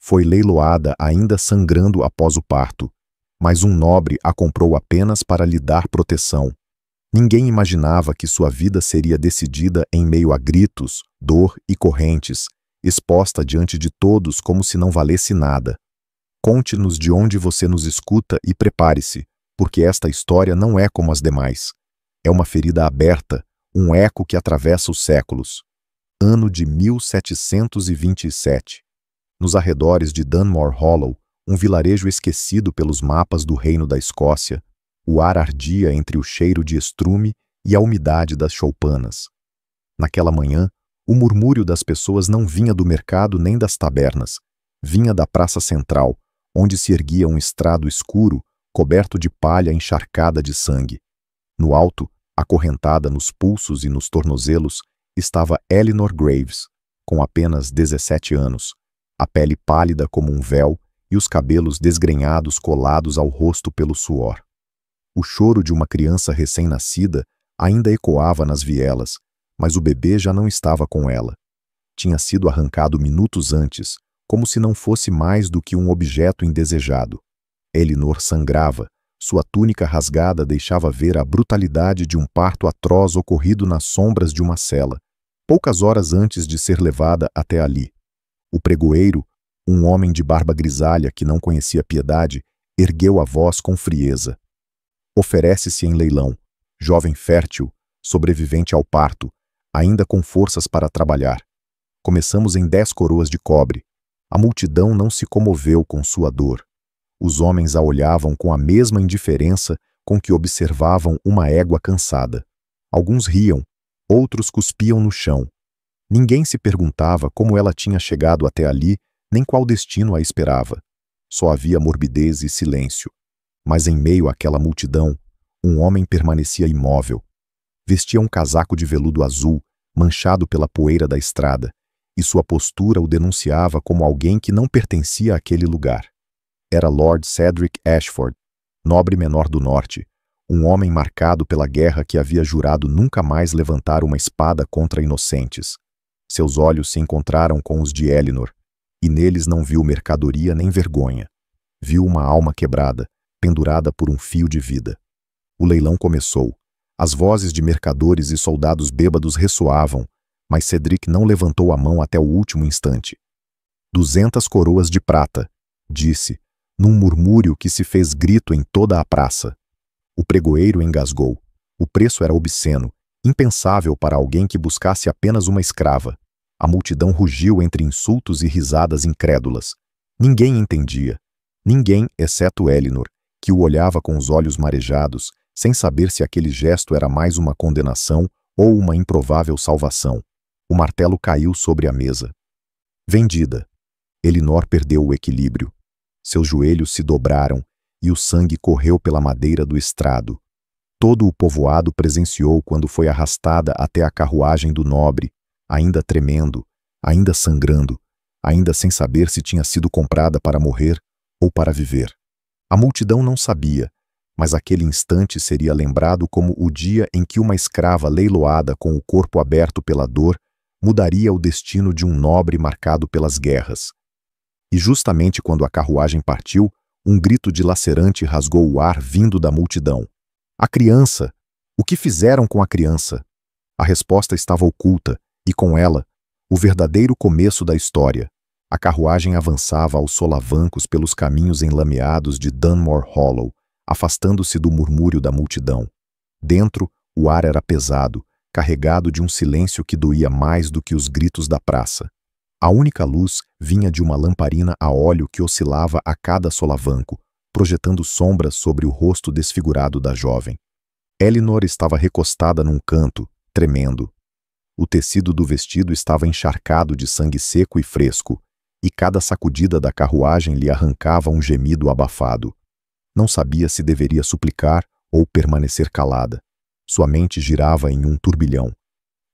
Foi leiloada ainda sangrando após o parto, mas um nobre a comprou apenas para lhe dar proteção. Ninguém imaginava que sua vida seria decidida em meio a gritos, dor e correntes, exposta diante de todos como se não valesse nada. Conte-nos de onde você nos escuta e prepare-se, porque esta história não é como as demais. É uma ferida aberta, um eco que atravessa os séculos. Ano de 1727. Nos arredores de Dunmore Hollow, um vilarejo esquecido pelos mapas do Reino da Escócia, o ar ardia entre o cheiro de estrume e a umidade das choupanas. Naquela manhã, o murmúrio das pessoas não vinha do mercado nem das tabernas, vinha da praça central, onde se erguia um estrado escuro, coberto de palha encharcada de sangue. No alto, acorrentada nos pulsos e nos tornozelos, estava Eleanor Graves, com apenas 17 anos, a pele pálida como um véu e os cabelos desgrenhados colados ao rosto pelo suor. O choro de uma criança recém-nascida ainda ecoava nas vielas, mas o bebê já não estava com ela. Tinha sido arrancado minutos antes, como se não fosse mais do que um objeto indesejado. Eleanor sangrava, sua túnica rasgada deixava ver a brutalidade de um parto atroz ocorrido nas sombras de uma cela, poucas horas antes de ser levada até ali. O pregoeiro, um homem de barba grisalha que não conhecia piedade, ergueu a voz com frieza. Oferece-se em leilão, jovem fértil, sobrevivente ao parto, ainda com forças para trabalhar. Começamos em 10 coroas de cobre. A multidão não se comoveu com sua dor. Os homens a olhavam com a mesma indiferença com que observavam uma égua cansada. Alguns riam, outros cuspiam no chão. Ninguém se perguntava como ela tinha chegado até ali, nem qual destino a esperava. Só havia morbidez e silêncio. Mas em meio àquela multidão, um homem permanecia imóvel. Vestia um casaco de veludo azul, manchado pela poeira da estrada, e sua postura o denunciava como alguém que não pertencia àquele lugar. Era Lord Cedric Ashford, nobre menor do norte, um homem marcado pela guerra que havia jurado nunca mais levantar uma espada contra inocentes. Seus olhos se encontraram com os de Eleanor, e neles não viu mercadoria nem vergonha. Viu uma alma quebrada, pendurada por um fio de vida. O leilão começou. As vozes de mercadores e soldados bêbados ressoavam, mas Cedric não levantou a mão até o último instante. 200 coroas de prata, disse, num murmúrio que se fez grito em toda a praça. O pregoeiro engasgou. O preço era obsceno, impensável para alguém que buscasse apenas uma escrava. A multidão rugiu entre insultos e risadas incrédulas. Ninguém entendia. Ninguém, exceto Eleanor, que o olhava com os olhos marejados, sem saber se aquele gesto era mais uma condenação ou uma improvável salvação. O martelo caiu sobre a mesa. Vendida. Eleanor perdeu o equilíbrio. Seus joelhos se dobraram e o sangue correu pela madeira do estrado. Todo o povoado presenciou quando foi arrastada até a carruagem do nobre, ainda tremendo, ainda sangrando, ainda sem saber se tinha sido comprada para morrer ou para viver. A multidão não sabia, mas aquele instante seria lembrado como o dia em que uma escrava leiloada com o corpo aberto pela dor mudaria o destino de um nobre marcado pelas guerras. E justamente quando a carruagem partiu, um grito dilacerante rasgou o ar vindo da multidão. A criança! O que fizeram com a criança? A resposta estava oculta, e com ela, o verdadeiro começo da história. A carruagem avançava aos solavancos pelos caminhos enlameados de Dunmore Hollow, afastando-se do murmúrio da multidão. Dentro, o ar era pesado, carregado de um silêncio que doía mais do que os gritos da praça. A única luz vinha de uma lamparina a óleo que oscilava a cada solavanco, projetando sombras sobre o rosto desfigurado da jovem. Eleanor estava recostada num canto, tremendo. O tecido do vestido estava encharcado de sangue seco e fresco, e cada sacudida da carruagem lhe arrancava um gemido abafado. Não sabia se deveria suplicar ou permanecer calada. Sua mente girava em um turbilhão.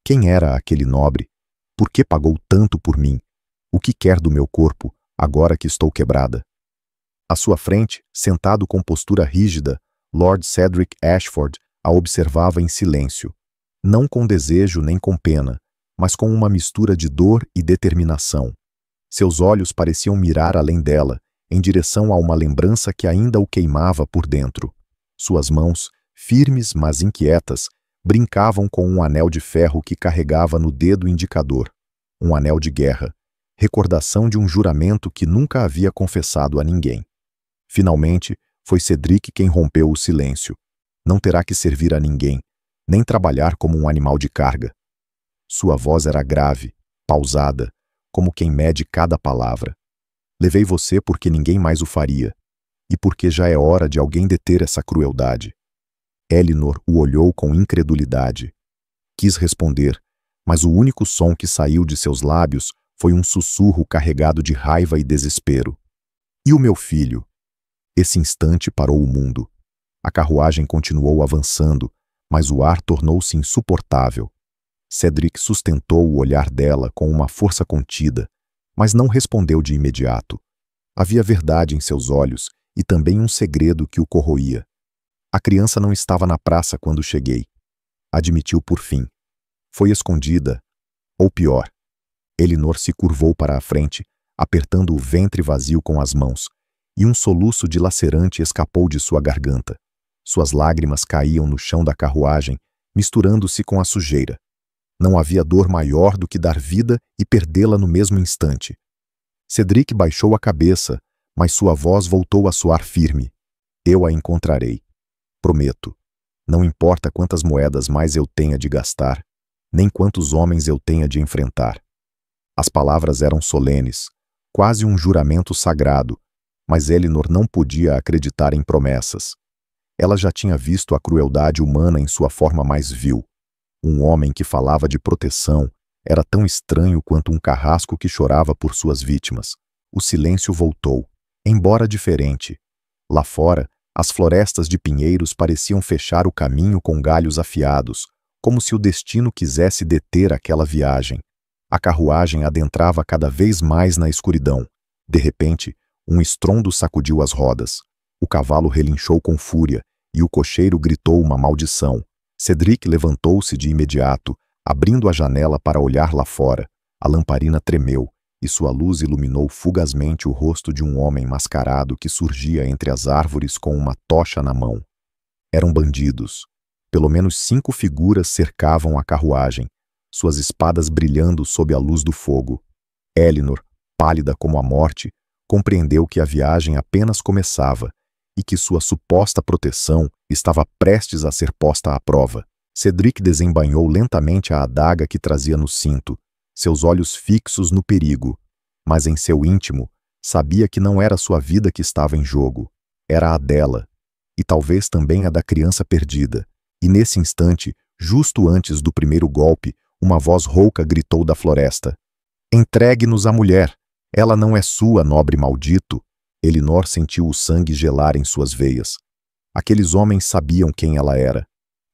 Quem era aquele nobre? Por que pagou tanto por mim? O que quer do meu corpo, agora que estou quebrada? À sua frente, sentado com postura rígida, Lord Cedric Ashford a observava em silêncio, não com desejo nem com pena, mas com uma mistura de dor e determinação. Seus olhos pareciam mirar além dela, em direção a uma lembrança que ainda o queimava por dentro. Suas mãos, firmes mas inquietas, brincavam com um anel de ferro que carregava no dedo indicador. Um anel de guerra, recordação de um juramento que nunca havia confessado a ninguém. Finalmente, foi Cedric quem rompeu o silêncio. Não terá que servir a ninguém, nem trabalhar como um animal de carga. Sua voz era grave, pausada, como quem mede cada palavra. Levei você porque ninguém mais o faria, e porque já é hora de alguém deter essa crueldade. Elinor o olhou com incredulidade. Quis responder, mas o único som que saiu de seus lábios foi um sussurro carregado de raiva e desespero. E o meu filho? Esse instante parou o mundo. A carruagem continuou avançando, mas o ar tornou-se insuportável. Cedric sustentou o olhar dela com uma força contida, mas não respondeu de imediato. Havia verdade em seus olhos e também um segredo que o corroía. A criança não estava na praça quando cheguei. Admitiu por fim. Foi escondida. Ou pior. Elinor se curvou para a frente, apertando o ventre vazio com as mãos, e um soluço dilacerante escapou de sua garganta. Suas lágrimas caíam no chão da carruagem, misturando-se com a sujeira. Não havia dor maior do que dar vida e perdê-la no mesmo instante. Cedric baixou a cabeça, mas sua voz voltou a soar firme. Eu a encontrarei. Prometo. Não importa quantas moedas mais eu tenha de gastar, nem quantos homens eu tenha de enfrentar. As palavras eram solenes, quase um juramento sagrado, mas Elinor não podia acreditar em promessas. Ela já tinha visto a crueldade humana em sua forma mais vil. Um homem que falava de proteção era tão estranho quanto um carrasco que chorava por suas vítimas. O silêncio voltou, embora diferente. Lá fora, as florestas de pinheiros pareciam fechar o caminho com galhos afiados, como se o destino quisesse deter aquela viagem. A carruagem adentrava cada vez mais na escuridão. De repente, um estrondo sacudiu as rodas. O cavalo relinchou com fúria e o cocheiro gritou uma maldição. Cedric levantou-se de imediato, abrindo a janela para olhar lá fora. A lamparina tremeu, e sua luz iluminou fugazmente o rosto de um homem mascarado que surgia entre as árvores com uma tocha na mão. Eram bandidos. Pelo menos 5 figuras cercavam a carruagem, suas espadas brilhando sob a luz do fogo. Elinor, pálida como a morte, compreendeu que a viagem apenas começava e que sua suposta proteção estava prestes a ser posta à prova. Cedric desembainhou lentamente a adaga que trazia no cinto, seus olhos fixos no perigo, mas em seu íntimo sabia que não era sua vida que estava em jogo, era a dela, e talvez também a da criança perdida. E nesse instante, justo antes do primeiro golpe, uma voz rouca gritou da floresta: "Entregue-nos a mulher! Ela não é sua, nobre maldito!" Elinor sentiu o sangue gelar em suas veias. Aqueles homens sabiam quem ela era.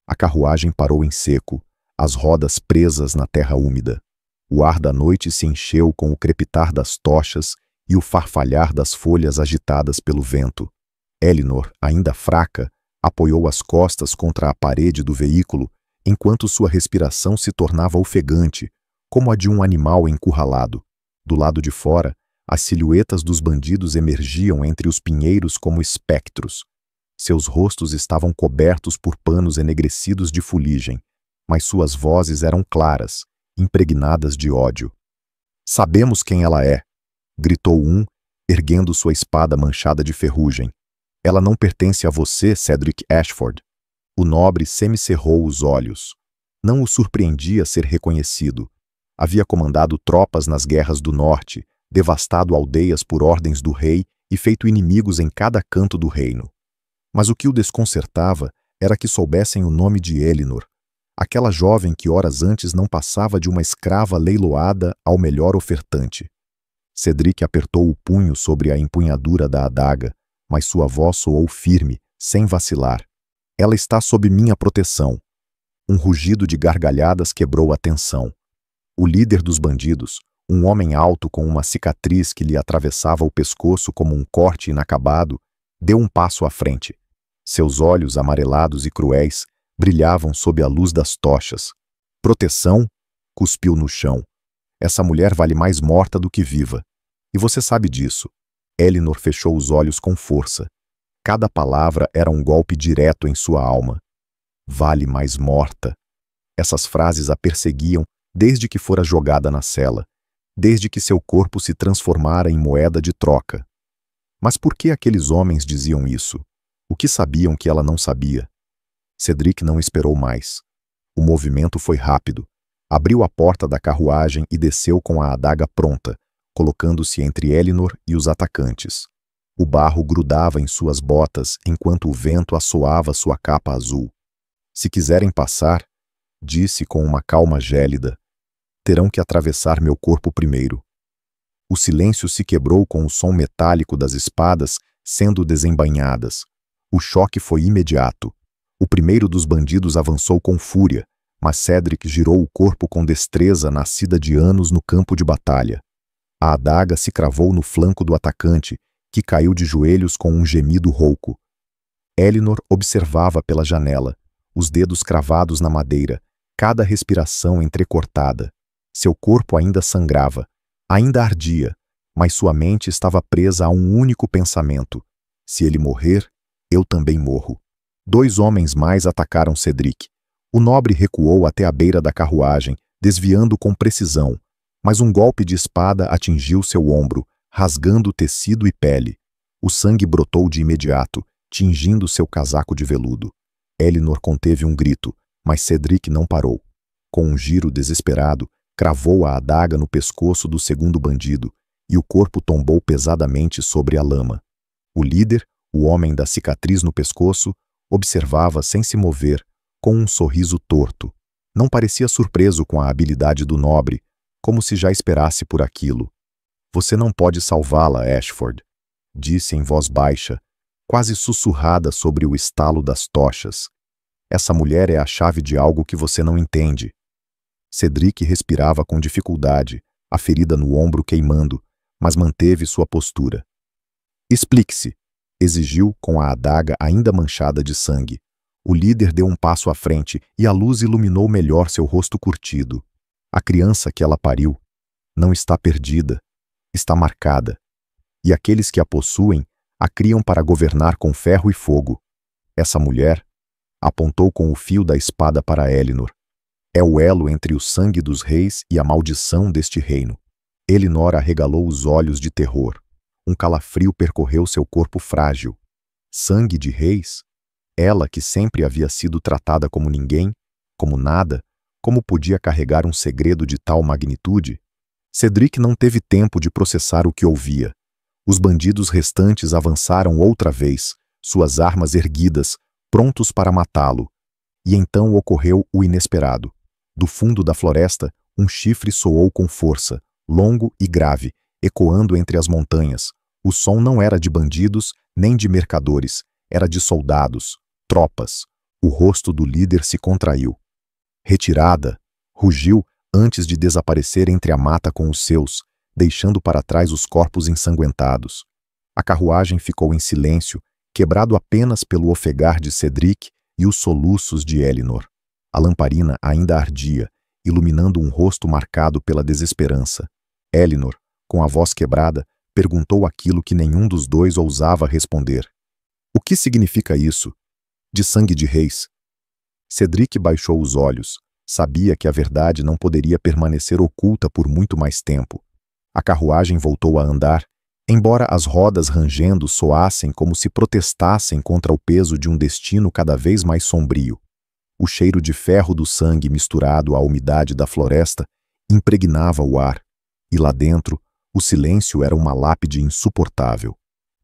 A carruagem parou em seco, as rodas presas na terra úmida. O ar da noite se encheu com o crepitar das tochas e o farfalhar das folhas agitadas pelo vento. Elinor, ainda fraca, apoiou as costas contra a parede do veículo, enquanto sua respiração se tornava ofegante, como a de um animal encurralado. Do lado de fora, as silhuetas dos bandidos emergiam entre os pinheiros como espectros. Seus rostos estavam cobertos por panos enegrecidos de fuligem, mas suas vozes eram claras, impregnadas de ódio. "Sabemos quem ela é", gritou um, erguendo sua espada manchada de ferrugem. "Ela não pertence a você, Cedric Ashford." O nobre semicerrou os olhos. Não o surpreendia ser reconhecido. Havia comandado tropas nas guerras do norte, devastado aldeias por ordens do rei e feito inimigos em cada canto do reino. Mas o que o desconcertava era que soubessem o nome de Elinor, aquela jovem que horas antes não passava de uma escrava leiloada ao melhor ofertante. Cedric apertou o punho sobre a empunhadura da adaga, mas sua voz soou firme, sem vacilar. "Ela está sob minha proteção." Um rugido de gargalhadas quebrou a tensão. O líder dos bandidos, um homem alto com uma cicatriz que lhe atravessava o pescoço como um corte inacabado, deu um passo à frente. Seus olhos amarelados e cruéis brilhavam sob a luz das tochas. "Proteção?" cuspiu no chão. "Essa mulher vale mais morta do que viva." E você sabe disso. Elinor fechou os olhos com força. Cada palavra era um golpe direto em sua alma. Vale mais morta. Essas frases a perseguiam desde que fora jogada na cela, desde que seu corpo se transformara em moeda de troca. Mas por que aqueles homens diziam isso? O que sabiam que ela não sabia? Cedric não esperou mais. O movimento foi rápido. Abriu a porta da carruagem e desceu com a adaga pronta, colocando-se entre Elinor e os atacantes. O barro grudava em suas botas enquanto o vento assoava sua capa azul. Se quiserem passar, disse com uma calma gélida, terão que atravessar meu corpo primeiro. O silêncio se quebrou com o som metálico das espadas sendo desembainhadas. O choque foi imediato. O primeiro dos bandidos avançou com fúria, mas Cedric girou o corpo com destreza nascida de anos no campo de batalha. A adaga se cravou no flanco do atacante, que caiu de joelhos com um gemido rouco. Elinor observava pela janela, os dedos cravados na madeira, cada respiração entrecortada. Seu corpo ainda sangrava, ainda ardia, mas sua mente estava presa a um único pensamento. Se ele morrer, eu também morro. 2 homens mais atacaram Cedric. O nobre recuou até a beira da carruagem, desviando com precisão, mas um golpe de espada atingiu seu ombro, rasgando tecido e pele. O sangue brotou de imediato, tingindo seu casaco de veludo. Elinor conteve um grito, mas Cedric não parou. Com um giro desesperado, cravou a adaga no pescoço do segundo bandido, e o corpo tombou pesadamente sobre a lama. O líder, o homem da cicatriz no pescoço, observava sem se mover, com um sorriso torto. Não parecia surpreso com a habilidade do nobre, como se já esperasse por aquilo. Você não pode salvá-la, Ashford, disse em voz baixa, quase sussurrada sobre o estalo das tochas. Essa mulher é a chave de algo que você não entende. Cedric respirava com dificuldade, a ferida no ombro queimando, mas manteve sua postura. Explique-se, exigiu com a adaga ainda manchada de sangue. O líder deu um passo à frente e a luz iluminou melhor seu rosto curtido. A criança que ela pariu não está perdida, está marcada. E aqueles que a possuem a criam para governar com ferro e fogo. Essa mulher apontou com o fio da espada para Elinor. É o elo entre o sangue dos reis e a maldição deste reino. Elinor arregalou os olhos de terror. Um calafrio percorreu seu corpo frágil. Sangue de reis? Ela que sempre havia sido tratada como ninguém, como nada, como podia carregar um segredo de tal magnitude? Cedric não teve tempo de processar o que ouvia. Os bandidos restantes avançaram outra vez, suas armas erguidas, prontos para matá-lo. E então ocorreu o inesperado. Do fundo da floresta, um chifre soou com força, longo e grave, ecoando entre as montanhas. O som não era de bandidos, nem de mercadores, era de soldados, tropas. O rosto do líder se contraiu. Retirada, rugiu antes de desaparecer entre a mata com os seus, deixando para trás os corpos ensanguentados. A carruagem ficou em silêncio, quebrado apenas pelo ofegar de Cedric e os soluços de Elinor. A lamparina ainda ardia, iluminando um rosto marcado pela desesperança. Elinor, com a voz quebrada, perguntou aquilo que nenhum dos dois ousava responder. O que significa isso? De sangue de reis. Cedric baixou os olhos. Sabia que a verdade não poderia permanecer oculta por muito mais tempo. A carruagem voltou a andar, embora as rodas rangendo soassem como se protestassem contra o peso de um destino cada vez mais sombrio. O cheiro de ferro do sangue misturado à umidade da floresta impregnava o ar, e lá dentro, o silêncio era uma lápide insuportável.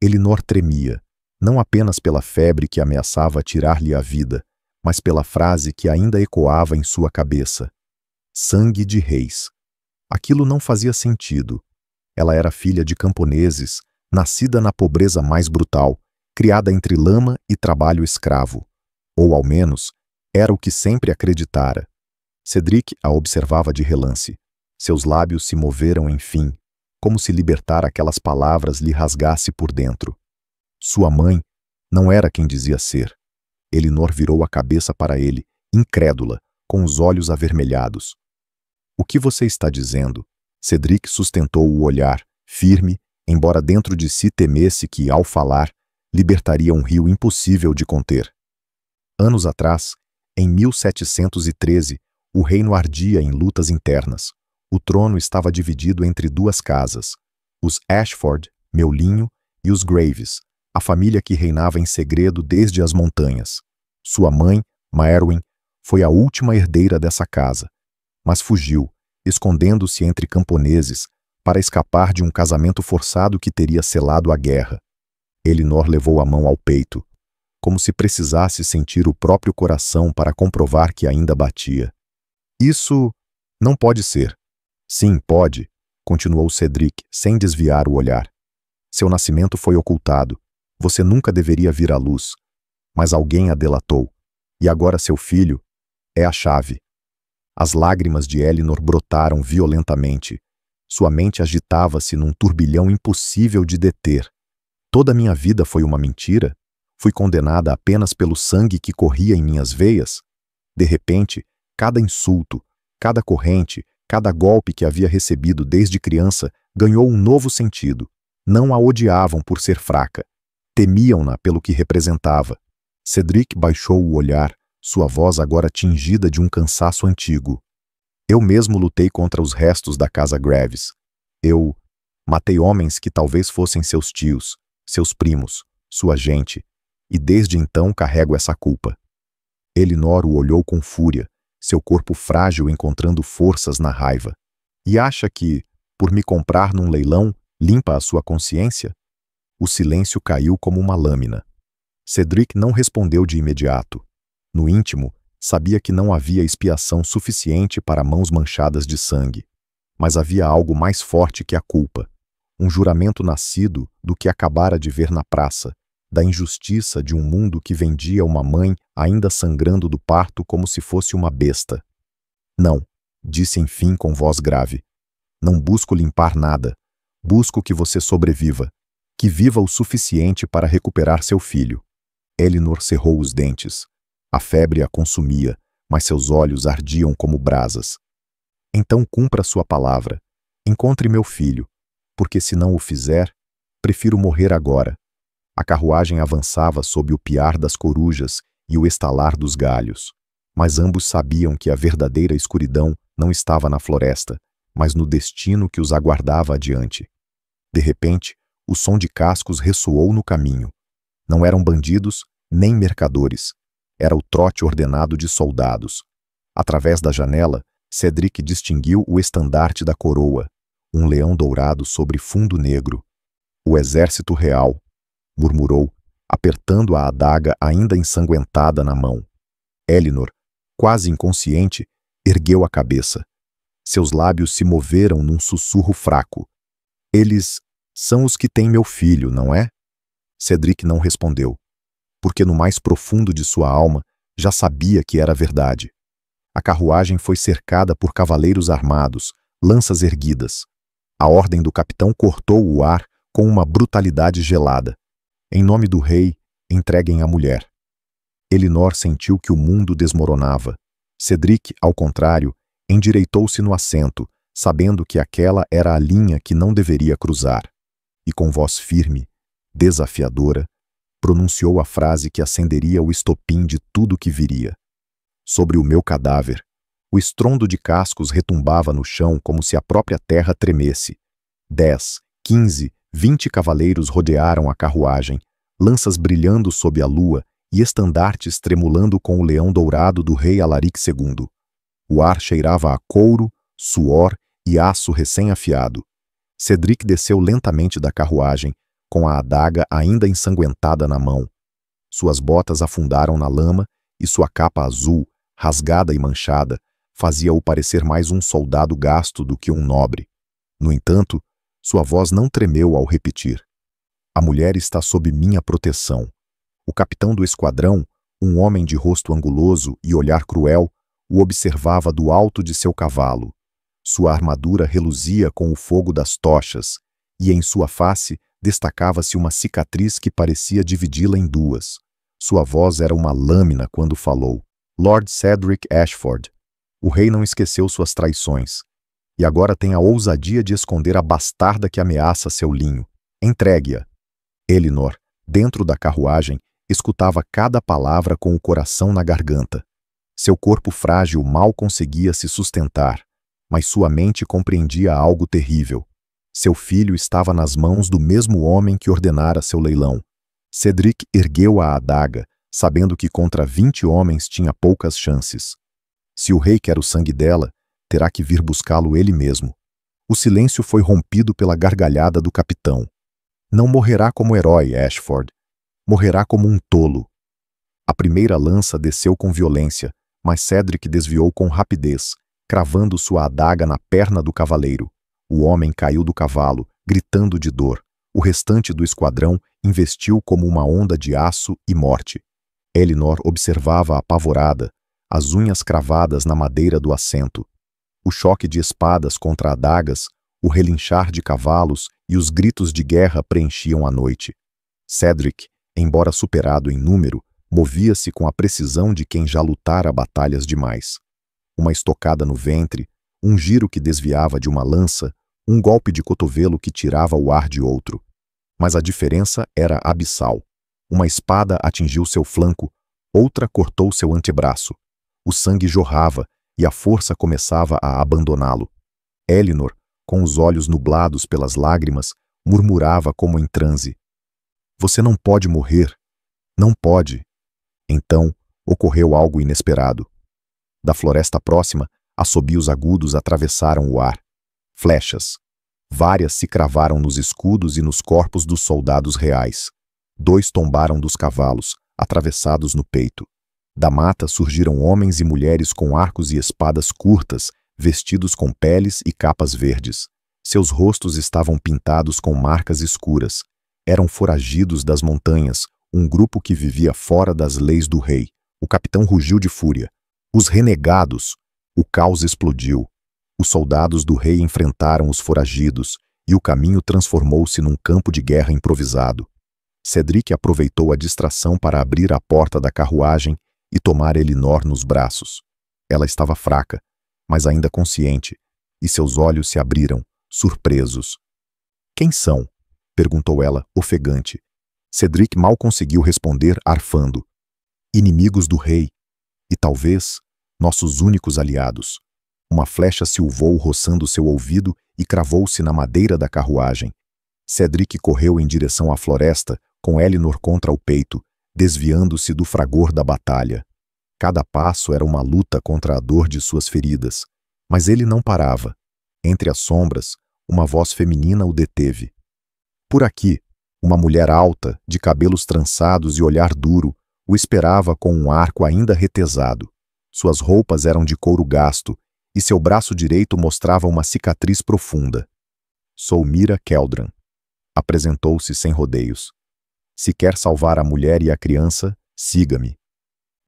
Elinor tremia, não apenas pela febre que ameaçava tirar-lhe a vida, mas pela frase que ainda ecoava em sua cabeça. Sangue de reis. Aquilo não fazia sentido. Ela era filha de camponeses, nascida na pobreza mais brutal, criada entre lama e trabalho escravo. Ou, ao menos, era o que sempre acreditara. Cedric a observava de relance. Seus lábios se moveram, enfim, como se libertar aquelas palavras lhe rasgasse por dentro. Sua mãe não era quem dizia ser. Elinor virou a cabeça para ele, incrédula, com os olhos avermelhados. O que você está dizendo? Cedric sustentou o olhar, firme, embora dentro de si temesse que, ao falar, libertaria um rio impossível de conter. Anos atrás, em 1713, o reino ardia em lutas internas. O trono estava dividido entre duas casas, os Ashford, meu linho, e os Graves, a família que reinava em segredo desde as montanhas. Sua mãe, Maerwyn, foi a última herdeira dessa casa, mas fugiu, escondendo-se entre camponeses, para escapar de um casamento forçado que teria selado a guerra. Elinor levou a mão ao peito, como se precisasse sentir o próprio coração para comprovar que ainda batia. Isso não pode ser. Sim, pode, continuou Cedric, sem desviar o olhar. Seu nascimento foi ocultado. Você nunca deveria vir à luz. Mas alguém a delatou. E agora seu filho é a chave. As lágrimas de Elinor brotaram violentamente. Sua mente agitava-se num turbilhão impossível de deter. Toda minha vida foi uma mentira? Fui condenada apenas pelo sangue que corria em minhas veias? De repente, cada insulto, cada corrente, cada golpe que havia recebido desde criança ganhou um novo sentido. Não a odiavam por ser fraca. Temiam-na pelo que representava. Cedric baixou o olhar, sua voz agora tingida de um cansaço antigo. Eu mesmo lutei contra os restos da casa Graves. Eu matei homens que talvez fossem seus tios, seus primos, sua gente, e desde então carrego essa culpa. Elinor o olhou com fúria, seu corpo frágil encontrando forças na raiva. E acha que, por me comprar num leilão, limpa a sua consciência? O silêncio caiu como uma lâmina. Cedric não respondeu de imediato. No íntimo, sabia que não havia expiação suficiente para mãos manchadas de sangue. Mas havia algo mais forte que a culpa. Um juramento nascido do que acabara de ver na praça, da injustiça de um mundo que vendia uma mãe ainda sangrando do parto como se fosse uma besta. Não, disse enfim com voz grave. Não busco limpar nada. Busco que você sobreviva. Que viva o suficiente para recuperar seu filho. Elinor cerrou os dentes. A febre a consumia, mas seus olhos ardiam como brasas. Então cumpra sua palavra. Encontre meu filho, porque se não o fizer, prefiro morrer agora. A carruagem avançava sob o piar das corujas e o estalar dos galhos. Mas ambos sabiam que a verdadeira escuridão não estava na floresta, mas no destino que os aguardava adiante. De repente, o som de cascos ressoou no caminho. Não eram bandidos, nem mercadores. Era o trote ordenado de soldados. Através da janela, Cedric distinguiu o estandarte da coroa, um leão dourado sobre fundo negro. O exército real, murmurou, apertando a adaga ainda ensanguentada na mão. Elinor, quase inconsciente, ergueu a cabeça. Seus lábios se moveram num sussurro fraco. Eles são os que têm meu filho, não é? Cedric não respondeu, porque no mais profundo de sua alma já sabia que era verdade. A carruagem foi cercada por cavaleiros armados, lanças erguidas. A ordem do capitão cortou o ar com uma brutalidade gelada. Em nome do rei, entreguem a mulher. Elinor sentiu que o mundo desmoronava. Cedric, ao contrário, endireitou-se no assento, sabendo que aquela era a linha que não deveria cruzar. E com voz firme, desafiadora, pronunciou a frase que acenderia o estopim de tudo que viria. Sobre o meu cadáver, o estrondo de cascos retumbava no chão como se a própria terra tremesse. 10, 15, 20 cavaleiros rodearam a carruagem, lanças brilhando sob a lua e estandartes tremulando com o leão dourado do rei Alaric II. O ar cheirava a couro, suor e aço recém-afiado. Cedric desceu lentamente da carruagem, com a adaga ainda ensanguentada na mão. Suas botas afundaram na lama e sua capa azul, rasgada e manchada, fazia-o parecer mais um soldado gasto do que um nobre. No entanto, sua voz não tremeu ao repetir. A mulher está sob minha proteção. O capitão do esquadrão, um homem de rosto anguloso e olhar cruel, o observava do alto de seu cavalo. Sua armadura reluzia com o fogo das tochas, e em sua face destacava-se uma cicatriz que parecia dividi-la em duas. Sua voz era uma lâmina quando falou. Lord Cedric Ashford. O rei não esqueceu suas traições, e agora tem a ousadia de esconder a bastarda que ameaça seu linho. Entregue-a. Elinor, dentro da carruagem, escutava cada palavra com o coração na garganta. Seu corpo frágil mal conseguia se sustentar, mas sua mente compreendia algo terrível. Seu filho estava nas mãos do mesmo homem que ordenara seu leilão. Cedric ergueu a adaga, sabendo que contra 20 homens tinha poucas chances. Se o rei quer o sangue dela, terá que vir buscá-lo ele mesmo. O silêncio foi rompido pela gargalhada do capitão. Não morrerá como herói, Ashford. Morrerá como um tolo. A primeira lança desceu com violência, mas Cedric desviou com rapidez, cravando sua adaga na perna do cavaleiro. O homem caiu do cavalo, gritando de dor. O restante do esquadrão investiu como uma onda de aço e morte. Elinor observava apavorada, as unhas cravadas na madeira do assento. O choque de espadas contra adagas, o relinchar de cavalos e os gritos de guerra preenchiam a noite. Cedric, embora superado em número, movia-se com a precisão de quem já lutara batalhas demais. Uma estocada no ventre, um giro que desviava de uma lança, um golpe de cotovelo que tirava o ar de outro. Mas a diferença era abissal. Uma espada atingiu seu flanco, outra cortou seu antebraço. O sangue jorrava e a força começava a abandoná-lo. Elinor, com os olhos nublados pelas lágrimas, murmurava como em transe. Você não pode morrer. Não pode. Então, ocorreu algo inesperado. Da floresta próxima, assobios agudos atravessaram o ar. Flechas. Várias se cravaram nos escudos e nos corpos dos soldados reais. 2 tombaram dos cavalos, atravessados no peito. Da mata surgiram homens e mulheres com arcos e espadas curtas, vestidos com peles e capas verdes. Seus rostos estavam pintados com marcas escuras. Eram foragidos das montanhas, um grupo que vivia fora das leis do rei. O capitão rugiu de fúria. Os renegados! O caos explodiu. Os soldados do rei enfrentaram os foragidos, e o caminho transformou-se num campo de guerra improvisado. Cedric aproveitou a distração para abrir a porta da carruagem e tomar Elinor nos braços. Ela estava fraca, mas ainda consciente, e seus olhos se abriram, surpresos. Quem são? Perguntou ela, ofegante. Cedric mal conseguiu responder, arfando. Inimigos do rei, e talvez nossos únicos aliados. Uma flecha silvou roçando seu ouvido e cravou-se na madeira da carruagem. Cedric correu em direção à floresta, com Elinor contra o peito, desviando-se do fragor da batalha. Cada passo era uma luta contra a dor de suas feridas, mas ele não parava. Entre as sombras, uma voz feminina o deteve. Por aqui, uma mulher alta, de cabelos trançados e olhar duro, o esperava com um arco ainda retesado. Suas roupas eram de couro gasto, e seu braço direito mostrava uma cicatriz profunda. Sou Mira Keldran. Apresentou-se sem rodeios. Se quer salvar a mulher e a criança, siga-me.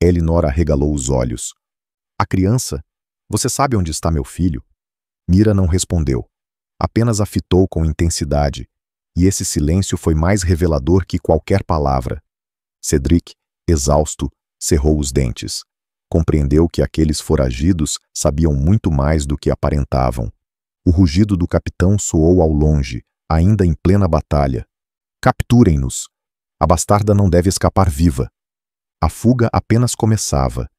Elinor arregalou os olhos. A criança? Você sabe onde está meu filho? Mira não respondeu. Apenas a fitou com intensidade, e esse silêncio foi mais revelador que qualquer palavra. Cedric, exausto, cerrou os dentes. Compreendeu que aqueles foragidos sabiam muito mais do que aparentavam. O rugido do capitão soou ao longe, ainda em plena batalha. Capturem-nos! A bastarda não deve escapar viva. A fuga apenas começava,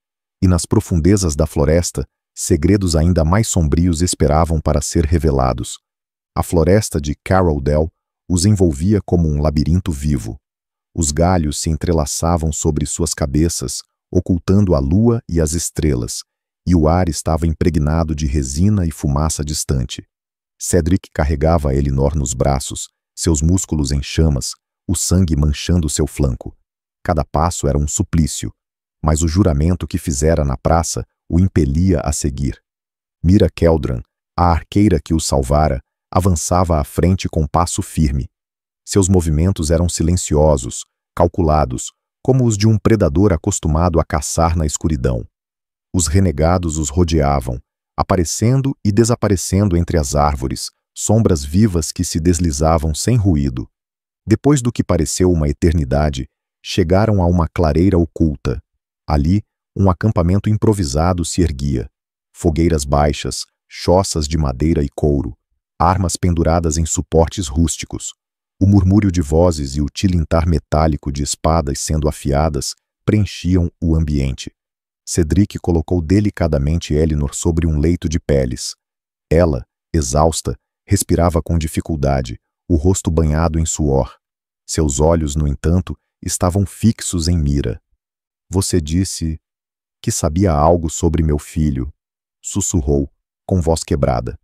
e nas profundezas da floresta, segredos ainda mais sombrios esperavam para ser revelados. A floresta de Carroldale os envolvia como um labirinto vivo. Os galhos se entrelaçavam sobre suas cabeças, ocultando a lua e as estrelas, e o ar estava impregnado de resina e fumaça distante. Cedric carregava Elinor nos braços, seus músculos em chamas, o sangue manchando seu flanco. Cada passo era um suplício, mas o juramento que fizera na praça o impelia a seguir. Mira Keldran, a arqueira que o salvara, avançava à frente com passo firme. Seus movimentos eram silenciosos, calculados, como os de um predador acostumado a caçar na escuridão. Os renegados os rodeavam, aparecendo e desaparecendo entre as árvores, sombras vivas que se deslizavam sem ruído. Depois do que pareceu uma eternidade, chegaram a uma clareira oculta. Ali, um acampamento improvisado se erguia. Fogueiras baixas, choças de madeira e couro, armas penduradas em suportes rústicos. O murmúrio de vozes e o tilintar metálico de espadas sendo afiadas preenchiam o ambiente. Cedric colocou delicadamente Elinor sobre um leito de peles. Ela, exausta, respirava com dificuldade, o rosto banhado em suor. Seus olhos, no entanto, estavam fixos em Mira. Você disse que sabia algo sobre meu filho, sussurrou, com voz quebrada.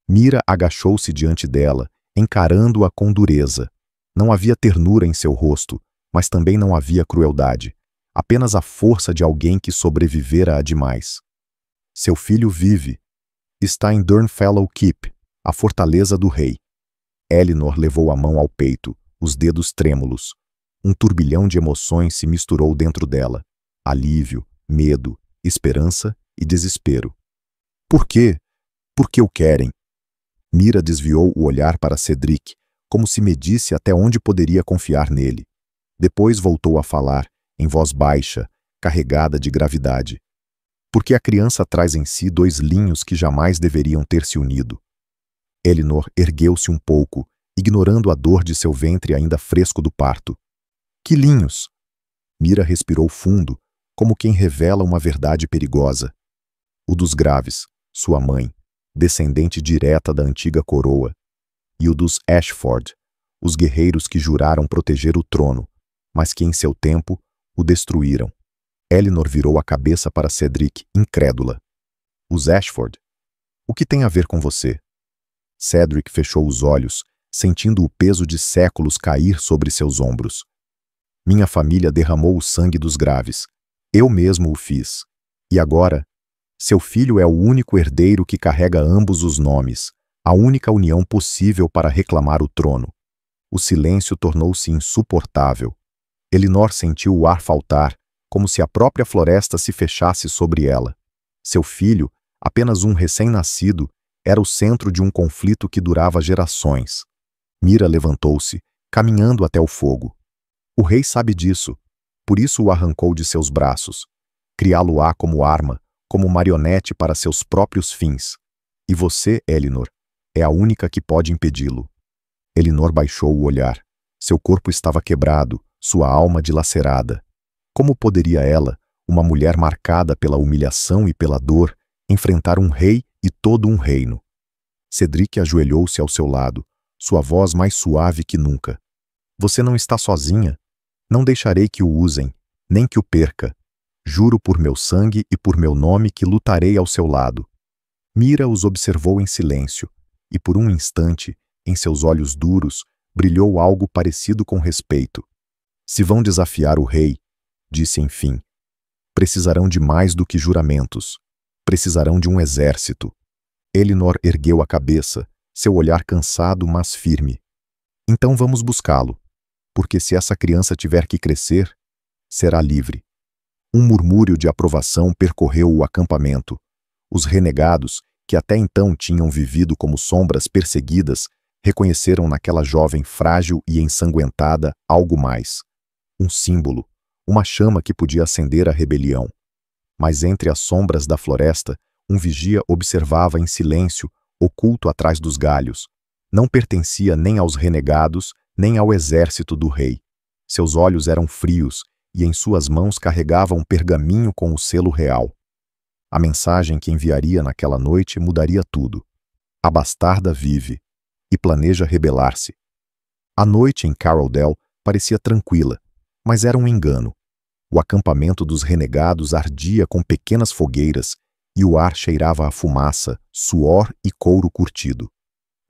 Mira agachou-se diante dela, encarando-a com dureza. Não havia ternura em seu rosto, mas também não havia crueldade. Apenas a força de alguém que sobrevivera a demais. Seu filho vive. Está em Durnfellow Keep, a fortaleza do rei. Elinor levou a mão ao peito, os dedos trêmulos. Um turbilhão de emoções se misturou dentro dela. Alívio, medo, esperança e desespero. Por quê? Por que o querem? Mira desviou o olhar para Cedric, como se medisse até onde poderia confiar nele. Depois voltou a falar, em voz baixa, carregada de gravidade. Porque a criança traz em si dois linhos que jamais deveriam ter se unido. Elinor ergueu-se um pouco, ignorando a dor de seu ventre ainda fresco do parto. Que linhos? Mira respirou fundo, como quem revela uma verdade perigosa. O dos Graves, sua mãe, descendente direta da antiga coroa, e o dos Ashford, os guerreiros que juraram proteger o trono, mas que em seu tempo o destruíram. Elinor virou a cabeça para Cedric, incrédula. Os Ashford? O que tem a ver com você? Cedric fechou os olhos, sentindo o peso de séculos cair sobre seus ombros. Minha família derramou o sangue dos Graves. Eu mesmo o fiz. E agora, seu filho é o único herdeiro que carrega ambos os nomes, a única união possível para reclamar o trono. O silêncio tornou-se insuportável. Elinor sentiu o ar faltar, como se a própria floresta se fechasse sobre ela. Seu filho, apenas um recém-nascido, era o centro de um conflito que durava gerações. Mira levantou-se, caminhando até o fogo. O rei sabe disso, por isso o arrancou de seus braços. Criá-lo-á como arma, como marionete para seus próprios fins. E você, Elinor, é a única que pode impedi-lo. Elinor baixou o olhar. Seu corpo estava quebrado, sua alma dilacerada. Como poderia ela, uma mulher marcada pela humilhação e pela dor, enfrentar um rei e todo um reino? Cedric ajoelhou-se ao seu lado, sua voz mais suave que nunca. Você não está sozinha. Não deixarei que o usem, nem que o perca. Juro por meu sangue e por meu nome que lutarei ao seu lado. Mira os observou em silêncio, e por um instante, em seus olhos duros, brilhou algo parecido com respeito. Se vão desafiar o rei, disse enfim, precisarão de mais do que juramentos. Precisarão de um exército. Elinor ergueu a cabeça, seu olhar cansado, mas firme. Então vamos buscá-lo, porque se essa criança tiver que crescer, será livre. Um murmúrio de aprovação percorreu o acampamento. Os renegados, que até então tinham vivido como sombras perseguidas, reconheceram naquela jovem frágil e ensanguentada algo mais. Um símbolo, uma chama que podia acender a rebelião. Mas entre as sombras da floresta, um vigia observava em silêncio, oculto atrás dos galhos. Não pertencia nem aos renegados, nem ao exército do rei. Seus olhos eram frios, e em suas mãos carregava um pergaminho com o selo real. A mensagem que enviaria naquela noite mudaria tudo. A bastarda vive, e planeja rebelar-se. A noite em Carroldale parecia tranquila, mas era um engano. O acampamento dos renegados ardia com pequenas fogueiras, e o ar cheirava a fumaça, suor e couro curtido.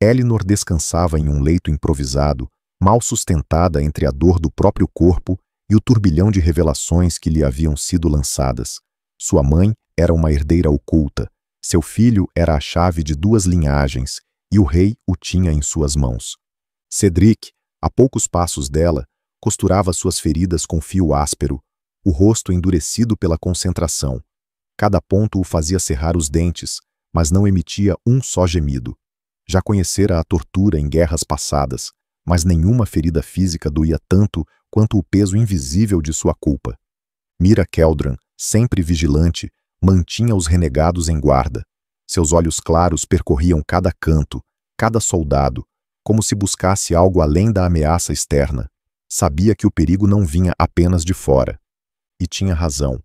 Elinor descansava em um leito improvisado, mal sustentada entre a dor do próprio corpo e o turbilhão de revelações que lhe haviam sido lançadas. Sua mãe era uma herdeira oculta, seu filho era a chave de duas linhagens, e o rei o tinha em suas mãos. Cedric, a poucos passos dela, costurava suas feridas com fio áspero, o rosto endurecido pela concentração. Cada ponto o fazia cerrar os dentes, mas não emitia um só gemido. Já conhecera a tortura em guerras passadas, mas nenhuma ferida física doía tanto quanto o peso invisível de sua culpa. Mira Keldran, sempre vigilante, mantinha os renegados em guarda. Seus olhos claros percorriam cada canto, cada soldado, como se buscasse algo além da ameaça externa. Sabia que o perigo não vinha apenas de fora. E tinha razão.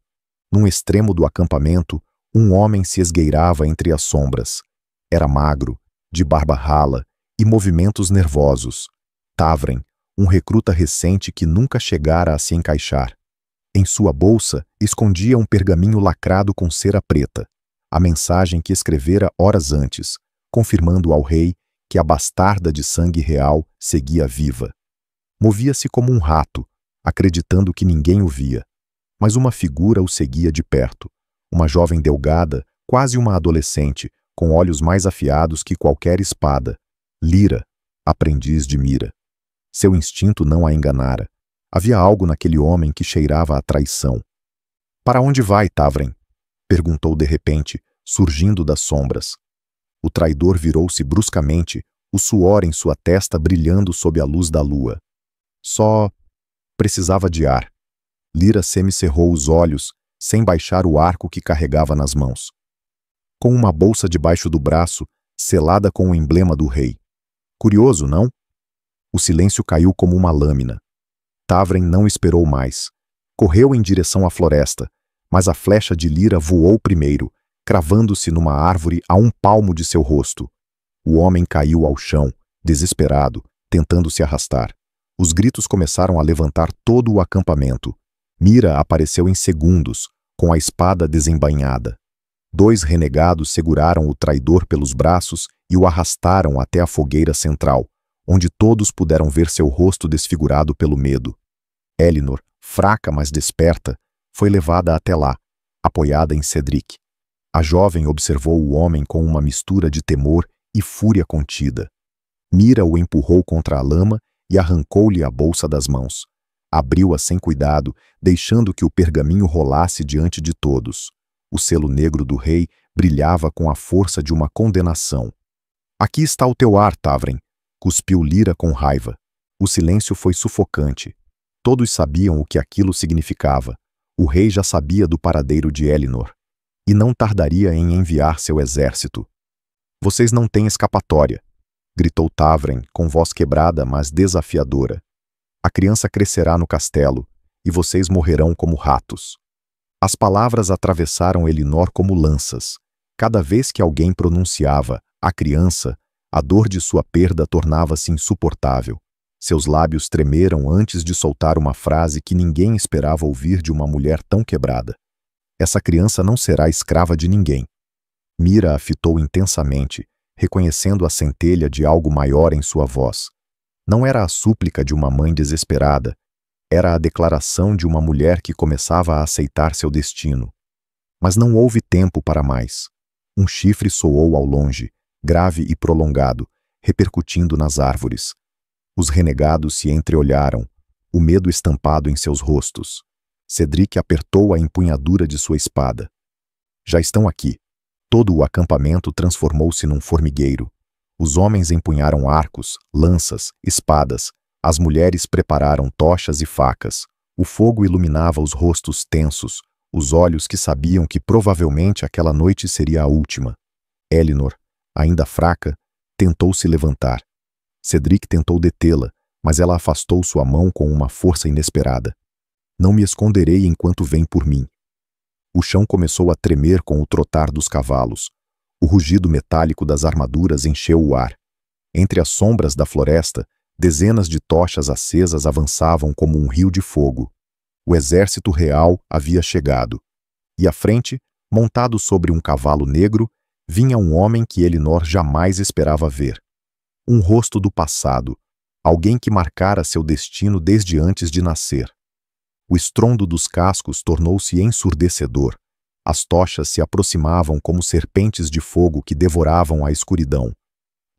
Num extremo do acampamento, um homem se esgueirava entre as sombras. Era magro, de barba rala e movimentos nervosos. Tavren, um recruta recente que nunca chegara a se encaixar. Em sua bolsa, escondia um pergaminho lacrado com cera preta, a mensagem que escrevera horas antes, confirmando ao rei que a bastarda de sangue real seguia viva. Movia-se como um rato, acreditando que ninguém o via. Mas uma figura o seguia de perto, uma jovem delgada, quase uma adolescente, com olhos mais afiados que qualquer espada. Lyra, aprendiz de Mira. Seu instinto não a enganara. Havia algo naquele homem que cheirava a traição. "Para onde vai, Tavren?" perguntou de repente, surgindo das sombras. O traidor virou-se bruscamente, o suor em sua testa brilhando sob a luz da lua. Só precisava de ar. Lyra semicerrou os olhos, sem baixar o arco que carregava nas mãos. Com uma bolsa debaixo do braço, selada com o emblema do rei. Curioso, não? O silêncio caiu como uma lâmina. Tavren não esperou mais. Correu em direção à floresta, mas a flecha de Lyra voou primeiro, cravando-se numa árvore a 1 palmo de seu rosto. O homem caiu ao chão, desesperado, tentando se arrastar. Os gritos começaram a levantar todo o acampamento. Mira apareceu em segundos, com a espada desembainhada. 2 renegados seguraram o traidor pelos braços e o arrastaram até a fogueira central, onde todos puderam ver seu rosto desfigurado pelo medo. Elinor, fraca mas desperta, foi levada até lá, apoiada em Cedric. A jovem observou o homem com uma mistura de temor e fúria contida. Mira o empurrou contra a lama e arrancou-lhe a bolsa das mãos. Abriu-a sem cuidado, deixando que o pergaminho rolasse diante de todos. O selo negro do rei brilhava com a força de uma condenação. "Aqui está o teu ar, Tavren", cuspiu Lyra com raiva. O silêncio foi sufocante. Todos sabiam o que aquilo significava. O rei já sabia do paradeiro de Elinor. E não tardaria em enviar seu exército. "Vocês não têm escapatória", gritou Tavren, com voz quebrada, mas desafiadora. "A criança crescerá no castelo, e vocês morrerão como ratos." As palavras atravessaram Elinor como lanças. Cada vez que alguém pronunciava "a criança", a dor de sua perda tornava-se insuportável. Seus lábios tremeram antes de soltar uma frase que ninguém esperava ouvir de uma mulher tão quebrada. "Essa criança não será escrava de ninguém." Mira a fitou intensamente, reconhecendo a centelha de algo maior em sua voz. Não era a súplica de uma mãe desesperada, era a declaração de uma mulher que começava a aceitar seu destino. Mas não houve tempo para mais. Um chifre soou ao longe, grave e prolongado, repercutindo nas árvores. Os renegados se entreolharam, o medo estampado em seus rostos. Cedric apertou a empunhadura de sua espada. "Já estão aqui." Todo o acampamento transformou-se num formigueiro. Os homens empunharam arcos, lanças, espadas. As mulheres prepararam tochas e facas. O fogo iluminava os rostos tensos, os olhos que sabiam que provavelmente aquela noite seria a última. Elinor, ainda fraca, tentou se levantar. Cedric tentou detê-la, mas ela afastou sua mão com uma força inesperada. "Não me esconderei enquanto vem por mim." O chão começou a tremer com o trotar dos cavalos. O rugido metálico das armaduras encheu o ar. Entre as sombras da floresta, dezenas de tochas acesas avançavam como um rio de fogo. O exército real havia chegado. E à frente, montado sobre um cavalo negro, vinha um homem que Elinor jamais esperava ver. Um rosto do passado, alguém que marcara seu destino desde antes de nascer. O estrondo dos cascos tornou-se ensurdecedor. As tochas se aproximavam como serpentes de fogo que devoravam a escuridão.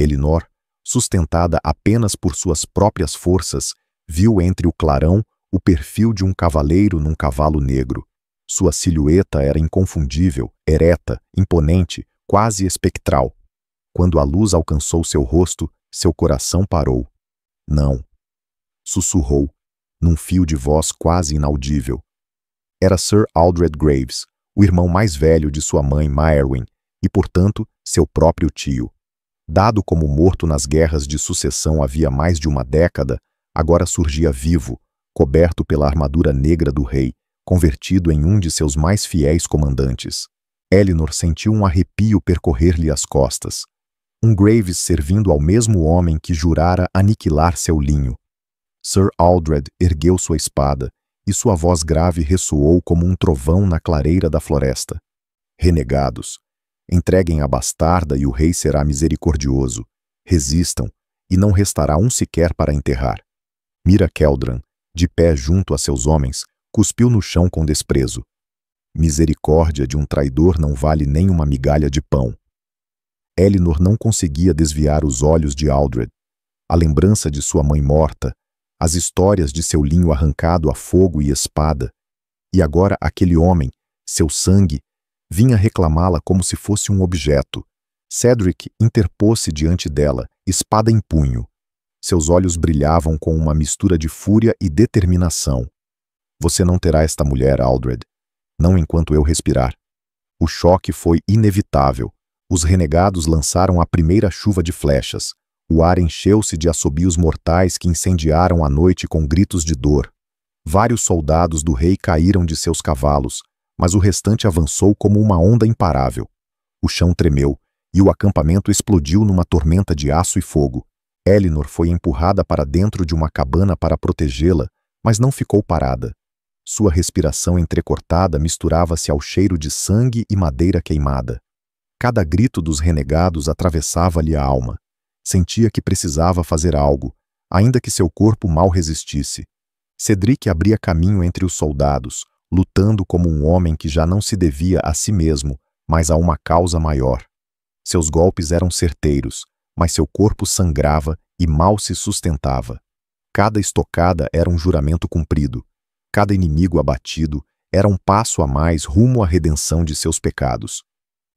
Elinor, sustentada apenas por suas próprias forças, viu entre o clarão o perfil de um cavaleiro num cavalo negro. Sua silhueta era inconfundível, ereta, imponente, quase espectral. Quando a luz alcançou seu rosto, seu coração parou. "Não", sussurrou, num fio de voz quase inaudível. Era Sir Aldred Graves, o irmão mais velho de sua mãe Maerwyn, e, portanto, seu próprio tio. Dado como morto nas guerras de sucessão havia mais de uma década, agora surgia vivo, coberto pela armadura negra do rei, convertido em um de seus mais fiéis comandantes. Elinor sentiu um arrepio percorrer-lhe as costas. Um Graves servindo ao mesmo homem que jurara aniquilar seu linho. Sir Aldred ergueu sua espada, e sua voz grave ressoou como um trovão na clareira da floresta. Renegados, entreguem a bastarda e o rei será misericordioso. Resistam, e não restará um sequer para enterrar. Mira Keldran, de pé junto a seus homens, cuspiu no chão com desprezo. Misericórdia de um traidor não vale nem uma migalha de pão. Elinor não conseguia desviar os olhos de Aldred. A lembrança de sua mãe morta, as histórias de seu linho arrancado a fogo e espada, e agora aquele homem, seu sangue, vinha reclamá-la como se fosse um objeto. Cedric interpôs-se diante dela, espada em punho. Seus olhos brilhavam com uma mistura de fúria e determinação. Você não terá esta mulher, Aldred. Não enquanto eu respirar. O choque foi inevitável. Os renegados lançaram a primeira chuva de flechas. O ar encheu-se de assobios mortais que incendiaram a noite com gritos de dor. Vários soldados do rei caíram de seus cavalos, mas o restante avançou como uma onda imparável. O chão tremeu, e o acampamento explodiu numa tormenta de aço e fogo. Elinor foi empurrada para dentro de uma cabana para protegê-la, mas não ficou parada. Sua respiração entrecortada misturava-se ao cheiro de sangue e madeira queimada. Cada grito dos renegados atravessava-lhe a alma. Sentia que precisava fazer algo, ainda que seu corpo mal resistisse. Cedric abria caminho entre os soldados, lutando como um homem que já não se devia a si mesmo, mas a uma causa maior. Seus golpes eram certeiros, mas seu corpo sangrava e mal se sustentava. Cada estocada era um juramento cumprido. Cada inimigo abatido era um passo a mais rumo à redenção de seus pecados.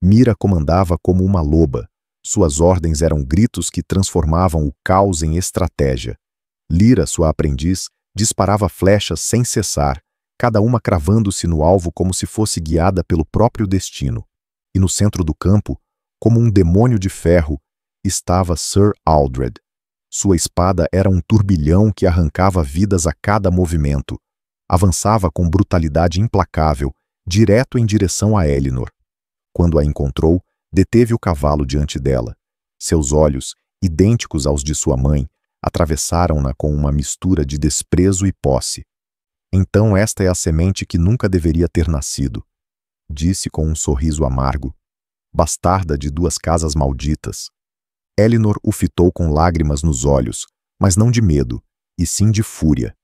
Mira comandava como uma loba. Suas ordens eram gritos que transformavam o caos em estratégia. Lyra, sua aprendiz, disparava flechas sem cessar, cada uma cravando-se no alvo como se fosse guiada pelo próprio destino. E no centro do campo, como um demônio de ferro, estava Sir Aldred. Sua espada era um turbilhão que arrancava vidas a cada movimento. Avançava com brutalidade implacável, direto em direção a Elinor. Quando a encontrou, deteve o cavalo diante dela. Seus olhos, idênticos aos de sua mãe, atravessaram-na com uma mistura de desprezo e posse. Então esta é a semente que nunca deveria ter nascido, disse com um sorriso amargo. Bastarda de duas casas malditas. Elinor o fitou com lágrimas nos olhos, mas não de medo, e sim de fúria.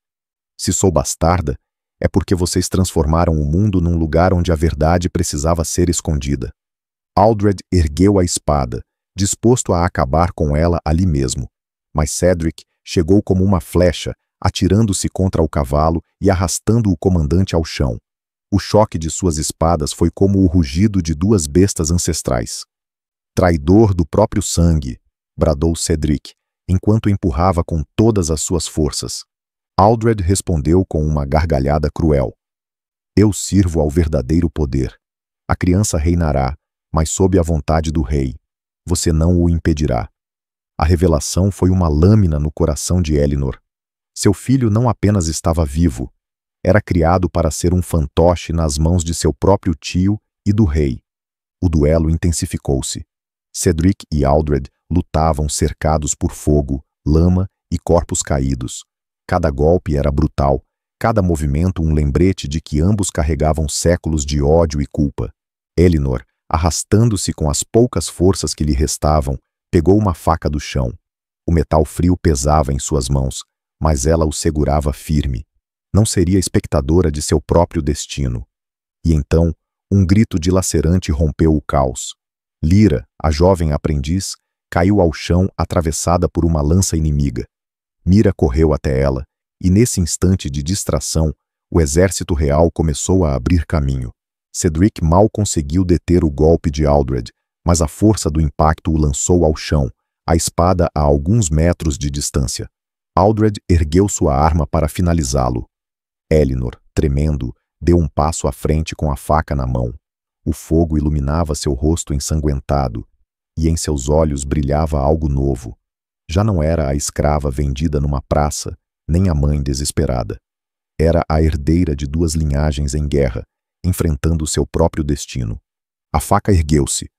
Se sou bastarda, é porque vocês transformaram o mundo num lugar onde a verdade precisava ser escondida. Aldred ergueu a espada, disposto a acabar com ela ali mesmo. Mas Cedric chegou como uma flecha, atirando-se contra o cavalo e arrastando o comandante ao chão. O choque de suas espadas foi como o rugido de duas bestas ancestrais. Traidor do próprio sangue, bradou Cedric, enquanto empurrava com todas as suas forças. Aldred respondeu com uma gargalhada cruel. Eu sirvo ao verdadeiro poder. A criança reinará, mas sob a vontade do rei. Você não o impedirá. A revelação foi uma lâmina no coração de Elinor. Seu filho não apenas estava vivo, era criado para ser um fantoche nas mãos de seu próprio tio e do rei. O duelo intensificou-se. Cedric e Aldred lutavam cercados por fogo, lama e corpos caídos. Cada golpe era brutal, cada movimento um lembrete de que ambos carregavam séculos de ódio e culpa. Elinor, arrastando-se com as poucas forças que lhe restavam, pegou uma faca do chão. O metal frio pesava em suas mãos, mas ela o segurava firme. Não seria espectadora de seu próprio destino. E então, um grito dilacerante rompeu o caos. Lyra, a jovem aprendiz, caiu ao chão atravessada por uma lança inimiga. Mira correu até ela, e nesse instante de distração, o exército real começou a abrir caminho. Cedric mal conseguiu deter o golpe de Aldred, mas a força do impacto o lançou ao chão, a espada a alguns metros de distância. Aldred ergueu sua arma para finalizá-lo. Elinor, tremendo, deu um passo à frente com a faca na mão. O fogo iluminava seu rosto ensanguentado. e em seus olhos brilhava algo novo. Já não era a escrava vendida numa praça, nem a mãe desesperada. Era a herdeira de duas linhagens em guerra, enfrentando seu próprio destino. A faca ergueu-se.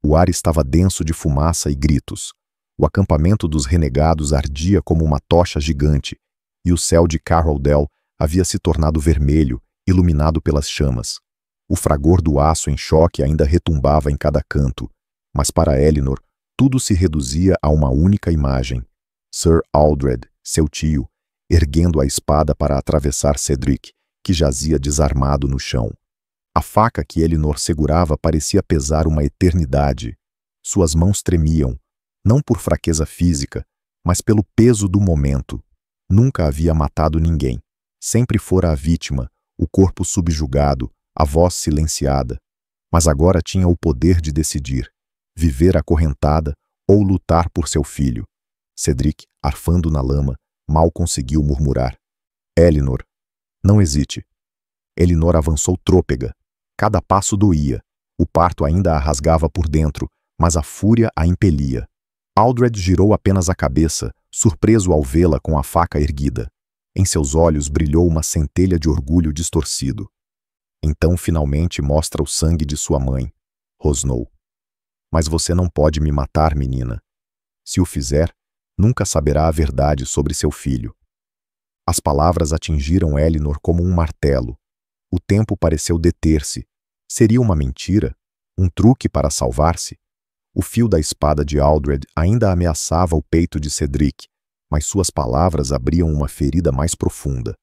O ar estava denso de fumaça e gritos. O acampamento dos renegados ardia como uma tocha gigante, e o céu de Carroldale havia se tornado vermelho, iluminado pelas chamas. O fragor do aço em choque ainda retumbava em cada canto, mas para Elinor tudo se reduzia a uma única imagem. Sir Aldred, seu tio, erguendo a espada para atravessar Cedric, que jazia desarmado no chão. A faca que Elinor segurava parecia pesar uma eternidade. Suas mãos tremiam, não por fraqueza física, mas pelo peso do momento. Nunca havia matado ninguém. Sempre fora a vítima, o corpo subjugado, a voz silenciada. Mas agora tinha o poder de decidir, viver acorrentada ou lutar por seu filho. Cedric, arfando na lama, mal conseguiu murmurar. Elinor, não hesite. Elinor avançou trôpega. Cada passo doía. O parto ainda a rasgava por dentro, mas a fúria a impelia. Aldred girou apenas a cabeça, surpreso ao vê-la com a faca erguida. Em seus olhos brilhou uma centelha de orgulho distorcido. Então, finalmente, mostra o sangue de sua mãe, rosnou. Mas você não pode me matar, menina. Se o fizer, nunca saberá a verdade sobre seu filho. As palavras atingiram Elinor como um martelo. O tempo pareceu deter-se. Seria uma mentira? Um truque para salvar-se? O fio da espada de Aldred ainda ameaçava o peito de Cedric, mas suas palavras abriam uma ferida mais profunda.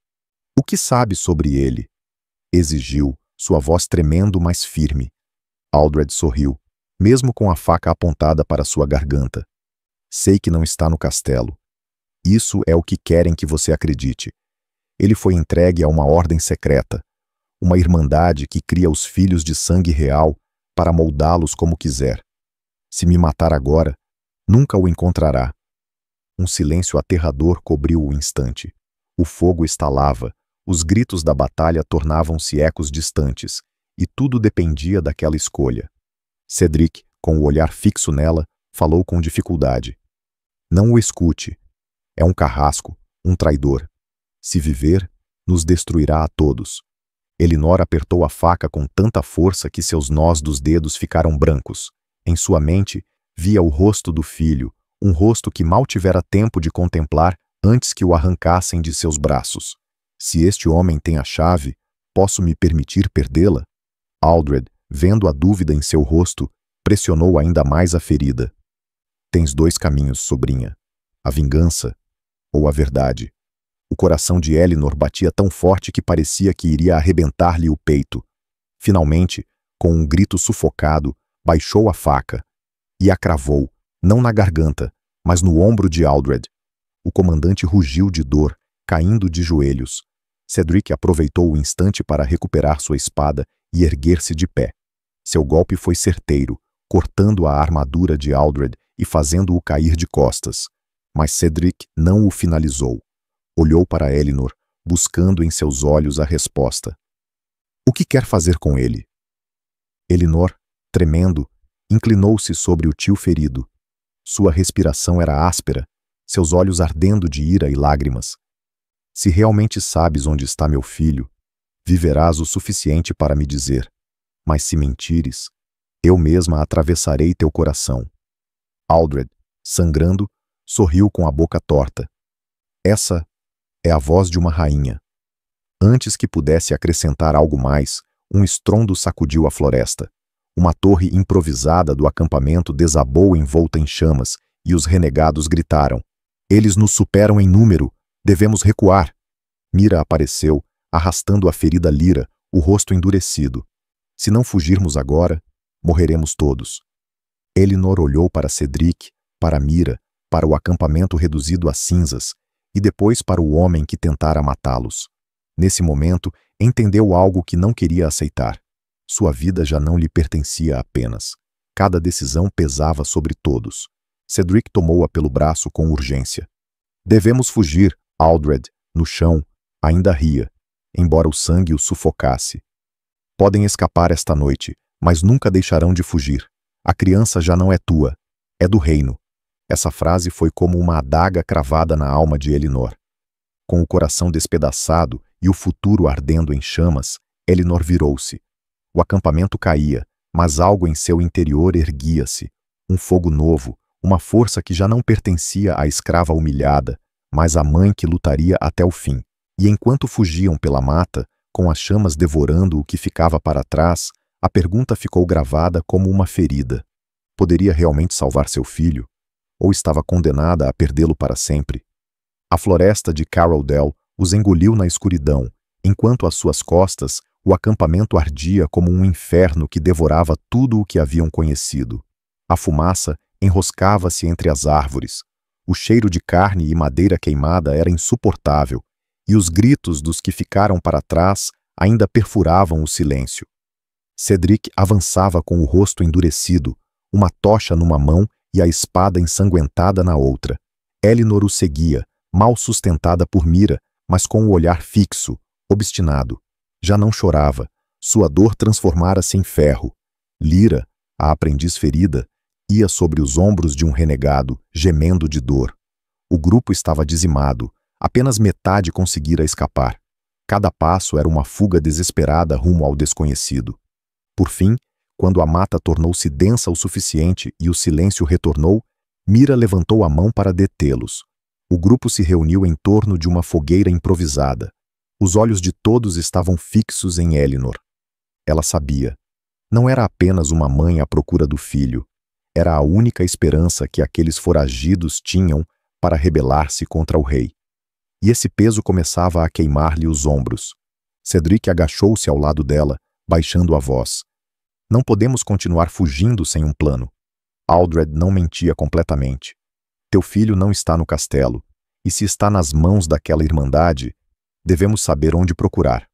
O que sabe sobre ele? Exigiu, sua voz tremendo, mas firme. Aldred sorriu, mesmo com a faca apontada para sua garganta. Sei que não está no castelo. Isso é o que querem que você acredite. Ele foi entregue a uma ordem secreta, uma irmandade que cria os filhos de sangue real para moldá-los como quiser. Se me matar agora, nunca o encontrará. Um silêncio aterrador cobriu o instante. O fogo estalava, os gritos da batalha tornavam-se ecos distantes, e tudo dependia daquela escolha. Cedric, com o olhar fixo nela, falou com dificuldade. Não o escute. É um carrasco, um traidor. Se viver, nos destruirá a todos. Elinor apertou a faca com tanta força que seus nós dos dedos ficaram brancos. Em sua mente, via o rosto do filho, um rosto que mal tivera tempo de contemplar antes que o arrancassem de seus braços. Se este homem tem a chave, posso me permitir perdê-la? Aldred, vendo a dúvida em seu rosto, pressionou ainda mais a ferida. Tens dois caminhos, sobrinha. A vingança ou a verdade. O coração de Elinor batia tão forte que parecia que iria arrebentar-lhe o peito. Finalmente, com um grito sufocado, baixou a faca e a cravou, não na garganta, mas no ombro de Aldred. O comandante rugiu de dor, caindo de joelhos. Cedric aproveitou o instante para recuperar sua espada e erguer-se de pé. Seu golpe foi certeiro, cortando a armadura de Aldred e fazendo-o cair de costas. Mas Cedric não o finalizou. Olhou para Elinor, buscando em seus olhos a resposta. O que quer fazer com ele? Elinor, tremendo, inclinou-se sobre o tio ferido. Sua respiração era áspera, seus olhos ardendo de ira e lágrimas. Se realmente sabes onde está meu filho, viverás o suficiente para me dizer. Mas se mentires, eu mesma atravessarei teu coração. Aldred, sangrando, sorriu com a boca torta. Essa é a voz de uma rainha. Antes que pudesse acrescentar algo mais, um estrondo sacudiu a floresta. Uma torre improvisada do acampamento desabou envolta em chamas, e os renegados gritaram. Eles nos superam em número. Devemos recuar. Mira apareceu, arrastando a ferida Lyra, o rosto endurecido. Se não fugirmos agora, morreremos todos. Elinor olhou para Cedric, para Mira, para o acampamento reduzido a cinzas, e depois para o homem que tentara matá-los. Nesse momento, entendeu algo que não queria aceitar. Sua vida já não lhe pertencia apenas. Cada decisão pesava sobre todos. Cedric tomou-a pelo braço com urgência. Devemos fugir, Aldred, no chão, ainda ria, embora o sangue o sufocasse. Podem escapar esta noite, mas nunca deixarão de fugir. A criança já não é tua, é do reino. Essa frase foi como uma adaga cravada na alma de Elinor. Com o coração despedaçado e o futuro ardendo em chamas, Elinor virou-se. O acampamento caía, mas algo em seu interior erguia-se. Um fogo novo, uma força que já não pertencia à escrava humilhada, mas à mãe que lutaria até o fim. E enquanto fugiam pela mata, com as chamas devorando o que ficava para trás, a pergunta ficou gravada como uma ferida. Poderia realmente salvar seu filho? Ou estava condenada a perdê-lo para sempre? A floresta de Carroll Dell os engoliu na escuridão, enquanto às suas costas o acampamento ardia como um inferno que devorava tudo o que haviam conhecido. A fumaça enroscava-se entre as árvores. O cheiro de carne e madeira queimada era insuportável, e os gritos dos que ficaram para trás ainda perfuravam o silêncio. Cedric avançava com o rosto endurecido, uma tocha numa mão e a espada ensanguentada na outra. Elinor o seguia, mal sustentada por Mira, mas com o olhar fixo, obstinado. Já não chorava, sua dor transformara-se em ferro. Lyra, a aprendiz ferida, ia sobre os ombros de um renegado, gemendo de dor. O grupo estava dizimado, apenas metade conseguira escapar. Cada passo era uma fuga desesperada rumo ao desconhecido. Por fim, quando a mata tornou-se densa o suficiente e o silêncio retornou, Mira levantou a mão para detê-los. O grupo se reuniu em torno de uma fogueira improvisada. Os olhos de todos estavam fixos em Elinor. Ela sabia. Não era apenas uma mãe à procura do filho. Era a única esperança que aqueles foragidos tinham para rebelar-se contra o rei. E esse peso começava a queimar-lhe os ombros. Cedric agachou-se ao lado dela, baixando a voz. Não podemos continuar fugindo sem um plano. Aldred não mentia completamente. Teu filho não está no castelo, e se está nas mãos daquela irmandade, devemos saber onde procurar.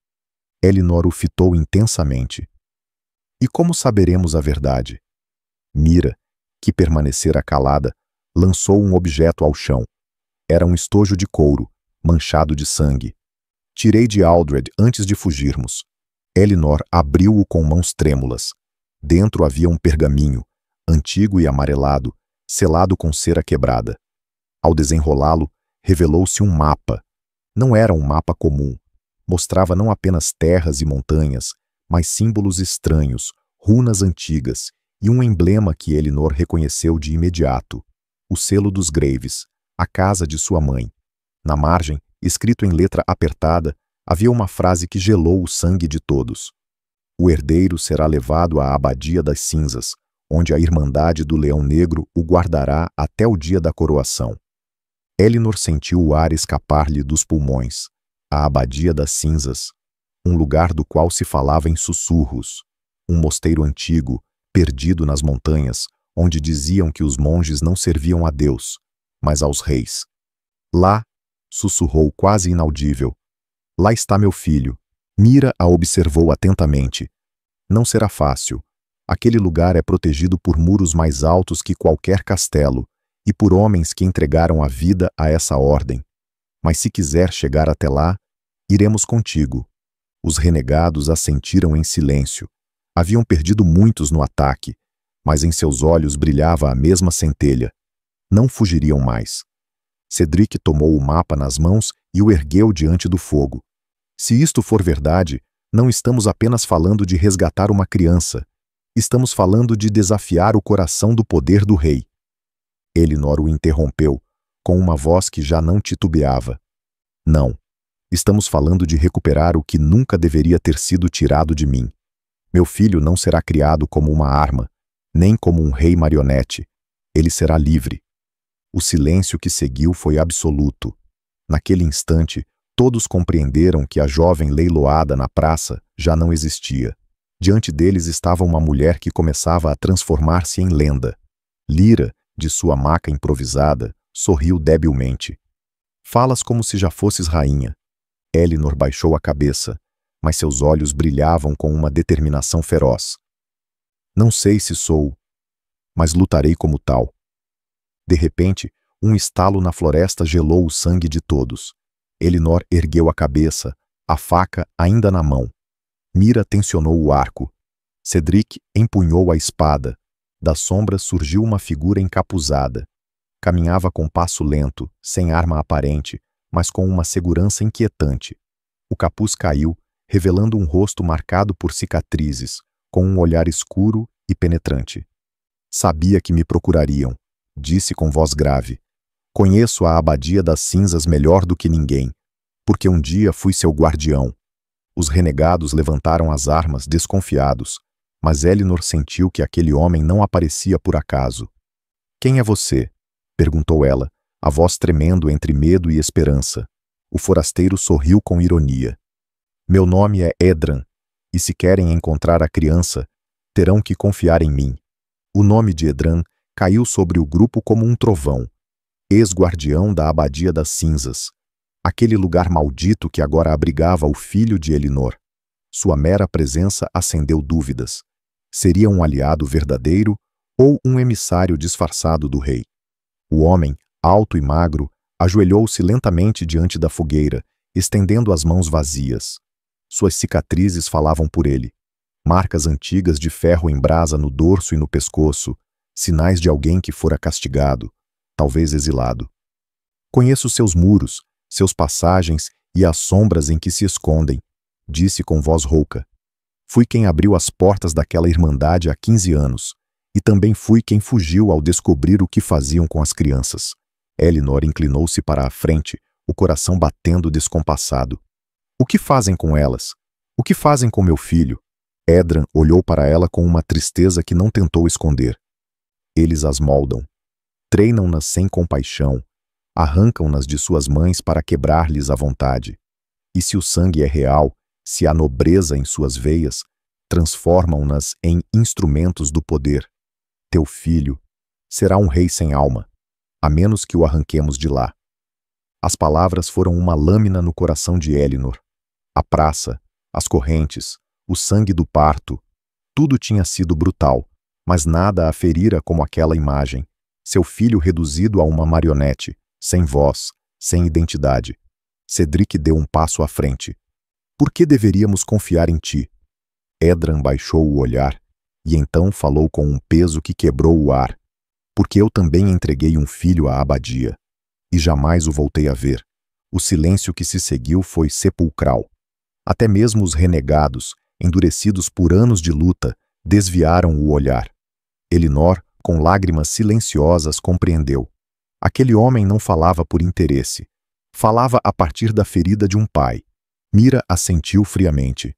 Elinor o fitou intensamente. E como saberemos a verdade? Mira, que permanecera calada, lançou um objeto ao chão. Era um estojo de couro, manchado de sangue. Tirei de Aldred antes de fugirmos. Elinor abriu-o com mãos trêmulas. Dentro havia um pergaminho, antigo e amarelado, selado com cera quebrada. Ao desenrolá-lo, revelou-se um mapa. Não era um mapa comum. Mostrava não apenas terras e montanhas, mas símbolos estranhos, runas antigas, e um emblema que Elinor reconheceu de imediato: o selo dos Graves, a casa de sua mãe. Na margem, escrito em letra apertada, havia uma frase que gelou o sangue de todos. O herdeiro será levado à Abadia das Cinzas, onde a Irmandade do Leão Negro o guardará até o dia da coroação. Elinor sentiu o ar escapar-lhe dos pulmões. A Abadia das Cinzas, um lugar do qual se falava em sussurros. Um mosteiro antigo, perdido nas montanhas, onde diziam que os monges não serviam a Deus, mas aos reis. Lá, sussurrou quase inaudível. Lá está meu filho. Mira a observou atentamente. Não será fácil. Aquele lugar é protegido por muros mais altos que qualquer castelo e por homens que entregaram a vida a essa ordem. Mas se quiser chegar até lá, iremos contigo. Os renegados assentiram em silêncio. Haviam perdido muitos no ataque, mas em seus olhos brilhava a mesma centelha. Não fugiriam mais. Cedric tomou o mapa nas mãos e o ergueu diante do fogo. Se isto for verdade, não estamos apenas falando de resgatar uma criança. Estamos falando de desafiar o coração do poder do rei. Elinor o interrompeu, com uma voz que já não titubeava. Não. Estamos falando de recuperar o que nunca deveria ter sido tirado de mim. Meu filho não será criado como uma arma, nem como um rei marionete. Ele será livre. O silêncio que seguiu foi absoluto. Naquele instante, todos compreenderam que a jovem leiloada na praça já não existia. Diante deles estava uma mulher que começava a transformar-se em lenda. Lyra, de sua maca improvisada, sorriu debilmente. Falas como se já fosses rainha. Elinor baixou a cabeça, mas seus olhos brilhavam com uma determinação feroz. Não sei se sou, mas lutarei como tal. De repente, um estalo na floresta gelou o sangue de todos. Elinor ergueu a cabeça, a faca ainda na mão. Mira tensionou o arco. Cedric empunhou a espada. Das sombras surgiu uma figura encapuzada. Caminhava com passo lento, sem arma aparente, mas com uma segurança inquietante. O capuz caiu, revelando um rosto marcado por cicatrizes, com um olhar escuro e penetrante. Sabia que me procurariam, disse com voz grave. Conheço a Abadia das Cinzas melhor do que ninguém, porque um dia fui seu guardião. Os renegados levantaram as armas, desconfiados, mas Elinor sentiu que aquele homem não aparecia por acaso. Quem é você? Perguntou ela, a voz tremendo entre medo e esperança. O forasteiro sorriu com ironia. Meu nome é Edran, e se querem encontrar a criança, terão que confiar em mim. O nome de Edran caiu sobre o grupo como um trovão. Ex-guardião da Abadia das Cinzas, aquele lugar maldito que agora abrigava o filho de Elinor. Sua mera presença acendeu dúvidas. Seria um aliado verdadeiro ou um emissário disfarçado do rei? O homem, alto e magro, ajoelhou-se lentamente diante da fogueira, estendendo as mãos vazias. Suas cicatrizes falavam por ele. Marcas antigas de ferro em brasa no dorso e no pescoço, sinais de alguém que fora castigado, talvez exilado. Conheço seus muros, seus passagens e as sombras em que se escondem, disse com voz rouca. Fui quem abriu as portas daquela irmandade há 15 anos, e também fui quem fugiu ao descobrir o que faziam com as crianças. Elinor inclinou-se para a frente, o coração batendo descompassado. O que fazem com elas? O que fazem com meu filho? Edran olhou para ela com uma tristeza que não tentou esconder. Eles as moldam. Treinam-nas sem compaixão, arrancam-nas de suas mães para quebrar-lhes a vontade. E se o sangue é real, se há nobreza em suas veias, transformam-nas em instrumentos do poder. Teu filho será um rei sem alma, a menos que o arranquemos de lá. As palavras foram uma lâmina no coração de Elinor. A praça, as correntes, o sangue do parto, tudo tinha sido brutal, mas nada a ferira como aquela imagem. Seu filho reduzido a uma marionete, sem voz, sem identidade. Cedric deu um passo à frente. Por que deveríamos confiar em ti? Edran baixou o olhar, e então falou com um peso que quebrou o ar. Porque eu também entreguei um filho à Abadia, e jamais o voltei a ver. O silêncio que se seguiu foi sepulcral. Até mesmo os renegados, endurecidos por anos de luta, desviaram o olhar. Elinor, com lágrimas silenciosas, compreendeu. Aquele homem não falava por interesse. Falava a partir da ferida de um pai. Mira assentiu friamente.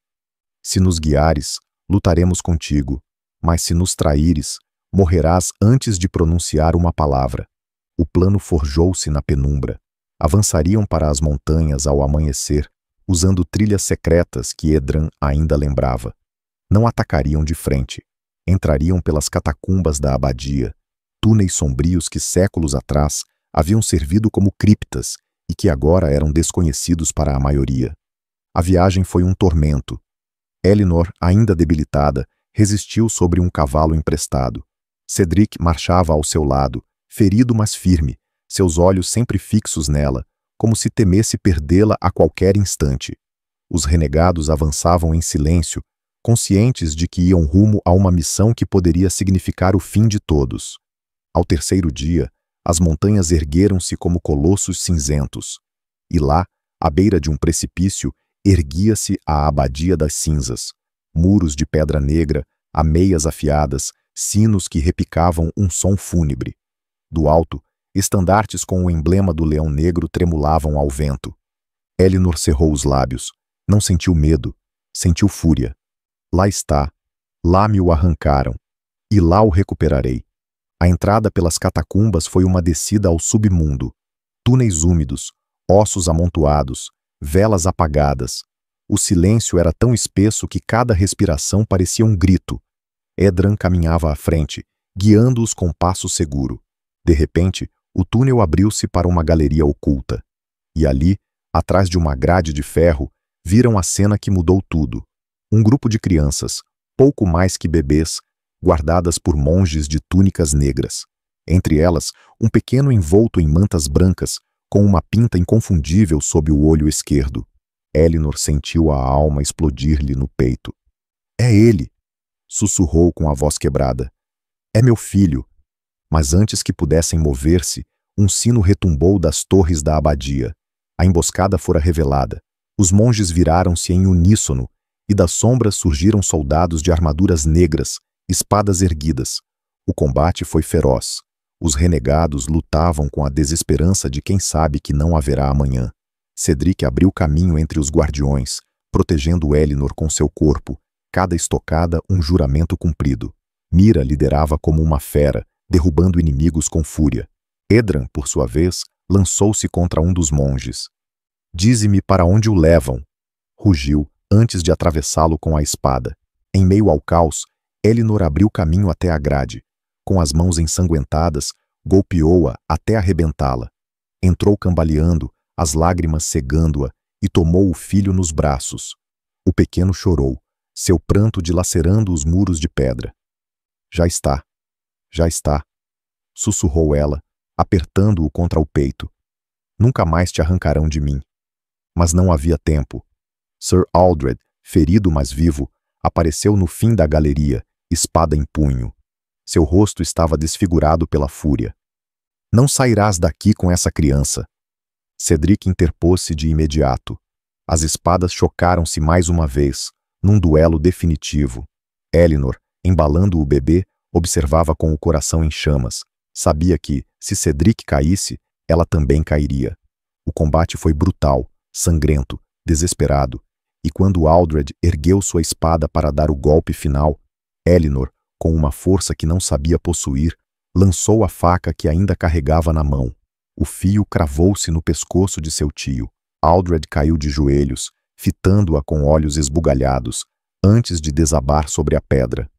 Se nos guiares, lutaremos contigo, mas se nos traíres, morrerás antes de pronunciar uma palavra. O plano forjou-se na penumbra. Avançariam para as montanhas ao amanhecer, usando trilhas secretas que Edran ainda lembrava. Não atacariam de frente. Entrariam pelas catacumbas da abadia, túneis sombrios que séculos atrás haviam servido como criptas e que agora eram desconhecidos para a maioria. A viagem foi um tormento. Elinor, ainda debilitada, resistiu sobre um cavalo emprestado. Cedric marchava ao seu lado, ferido mas firme, seus olhos sempre fixos nela, como se temesse perdê-la a qualquer instante. Os renegados avançavam em silêncio, conscientes de que iam rumo a uma missão que poderia significar o fim de todos. Ao terceiro dia, as montanhas ergueram-se como colossos cinzentos. E lá, à beira de um precipício, erguia-se a Abadia das Cinzas. Muros de pedra negra, ameias afiadas, sinos que repicavam um som fúnebre. Do alto, estandartes com o emblema do leão negro tremulavam ao vento. Elinor cerrou os lábios. Não sentiu medo, sentiu fúria. Lá está, lá me o arrancaram, e lá o recuperarei. A entrada pelas catacumbas foi uma descida ao submundo. Túneis úmidos, ossos amontoados, velas apagadas. O silêncio era tão espesso que cada respiração parecia um grito. Edran caminhava à frente, guiando-os com passo seguro. De repente, o túnel abriu-se para uma galeria oculta. E ali, atrás de uma grade de ferro, viram a cena que mudou tudo. Um grupo de crianças, pouco mais que bebês, guardadas por monges de túnicas negras. Entre elas, um pequeno envolto em mantas brancas, com uma pinta inconfundível sob o olho esquerdo. Elinor sentiu a alma explodir-lhe no peito. É ele! Sussurrou com a voz quebrada. É meu filho! Mas antes que pudessem mover-se, um sino retumbou das torres da abadia. A emboscada fora revelada. Os monges viraram-se em uníssono, e das sombras surgiram soldados de armaduras negras, espadas erguidas. O combate foi feroz. Os renegados lutavam com a desesperança de quem sabe que não haverá amanhã. Cedric abriu caminho entre os guardiões, protegendo Elinor com seu corpo, cada estocada um juramento cumprido. Mira liderava como uma fera, derrubando inimigos com fúria. Edran, por sua vez, lançou-se contra um dos monges. Dize-me para onde o levam, rugiu, antes de atravessá-lo com a espada. Em meio ao caos, Elinor abriu caminho até a grade. Com as mãos ensanguentadas, golpeou-a até arrebentá-la. Entrou cambaleando, as lágrimas cegando-a, e tomou o filho nos braços. O pequeno chorou, seu pranto dilacerando os muros de pedra. Já está, sussurrou ela, apertando-o contra o peito. Nunca mais te arrancarão de mim. Mas não havia tempo. Sir Aldred, ferido mas vivo, apareceu no fim da galeria, espada em punho. Seu rosto estava desfigurado pela fúria. Não sairás daqui com essa criança. Cedric interpôs-se de imediato. As espadas chocaram-se mais uma vez, num duelo definitivo. Elinor, embalando o bebê, observava com o coração em chamas. Sabia que, se Cedric caísse, ela também cairia. O combate foi brutal, sangrento, desesperado, e quando Aldred ergueu sua espada para dar o golpe final, Elinor, com uma força que não sabia possuir, lançou a faca que ainda carregava na mão. O fio cravou-se no pescoço de seu tio. Aldred caiu de joelhos, fitando-a com olhos esbugalhados, antes de desabar sobre a pedra.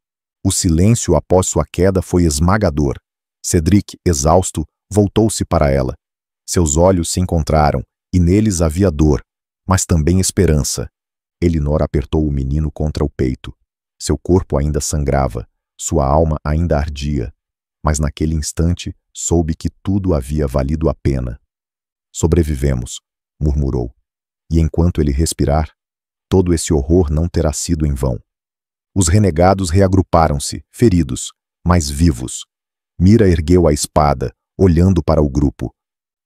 O silêncio após sua queda foi esmagador. Cedric, exausto, voltou-se para ela. Seus olhos se encontraram, e neles havia dor, mas também esperança. Elinor apertou o menino contra o peito. Seu corpo ainda sangrava, sua alma ainda ardia, mas naquele instante soube que tudo havia valido a pena. Sobrevivemos, murmurou. E enquanto ele respirar, todo esse horror não terá sido em vão. Os renegados reagruparam-se, feridos, mas vivos. Mira ergueu a espada, olhando para o grupo.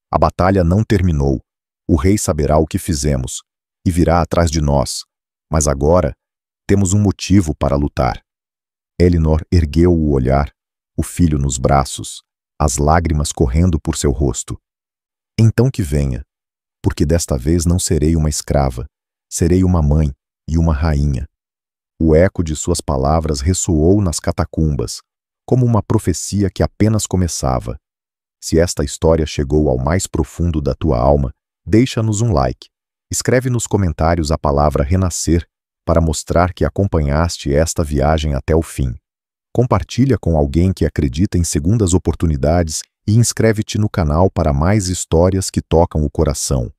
A batalha não terminou. O rei saberá o que fizemos, e virá atrás de nós. Mas agora, temos um motivo para lutar. Elinor ergueu o olhar, o filho nos braços, as lágrimas correndo por seu rosto. Então que venha, porque desta vez não serei uma escrava, serei uma mãe e uma rainha. O eco de suas palavras ressoou nas catacumbas, como uma profecia que apenas começava. Se esta história chegou ao mais profundo da tua alma, deixa-nos um like. Escreve nos comentários a palavra renascer para mostrar que acompanhaste esta viagem até o fim. Compartilha com alguém que acredita em segundas oportunidades e inscreve-te no canal para mais histórias que tocam o coração.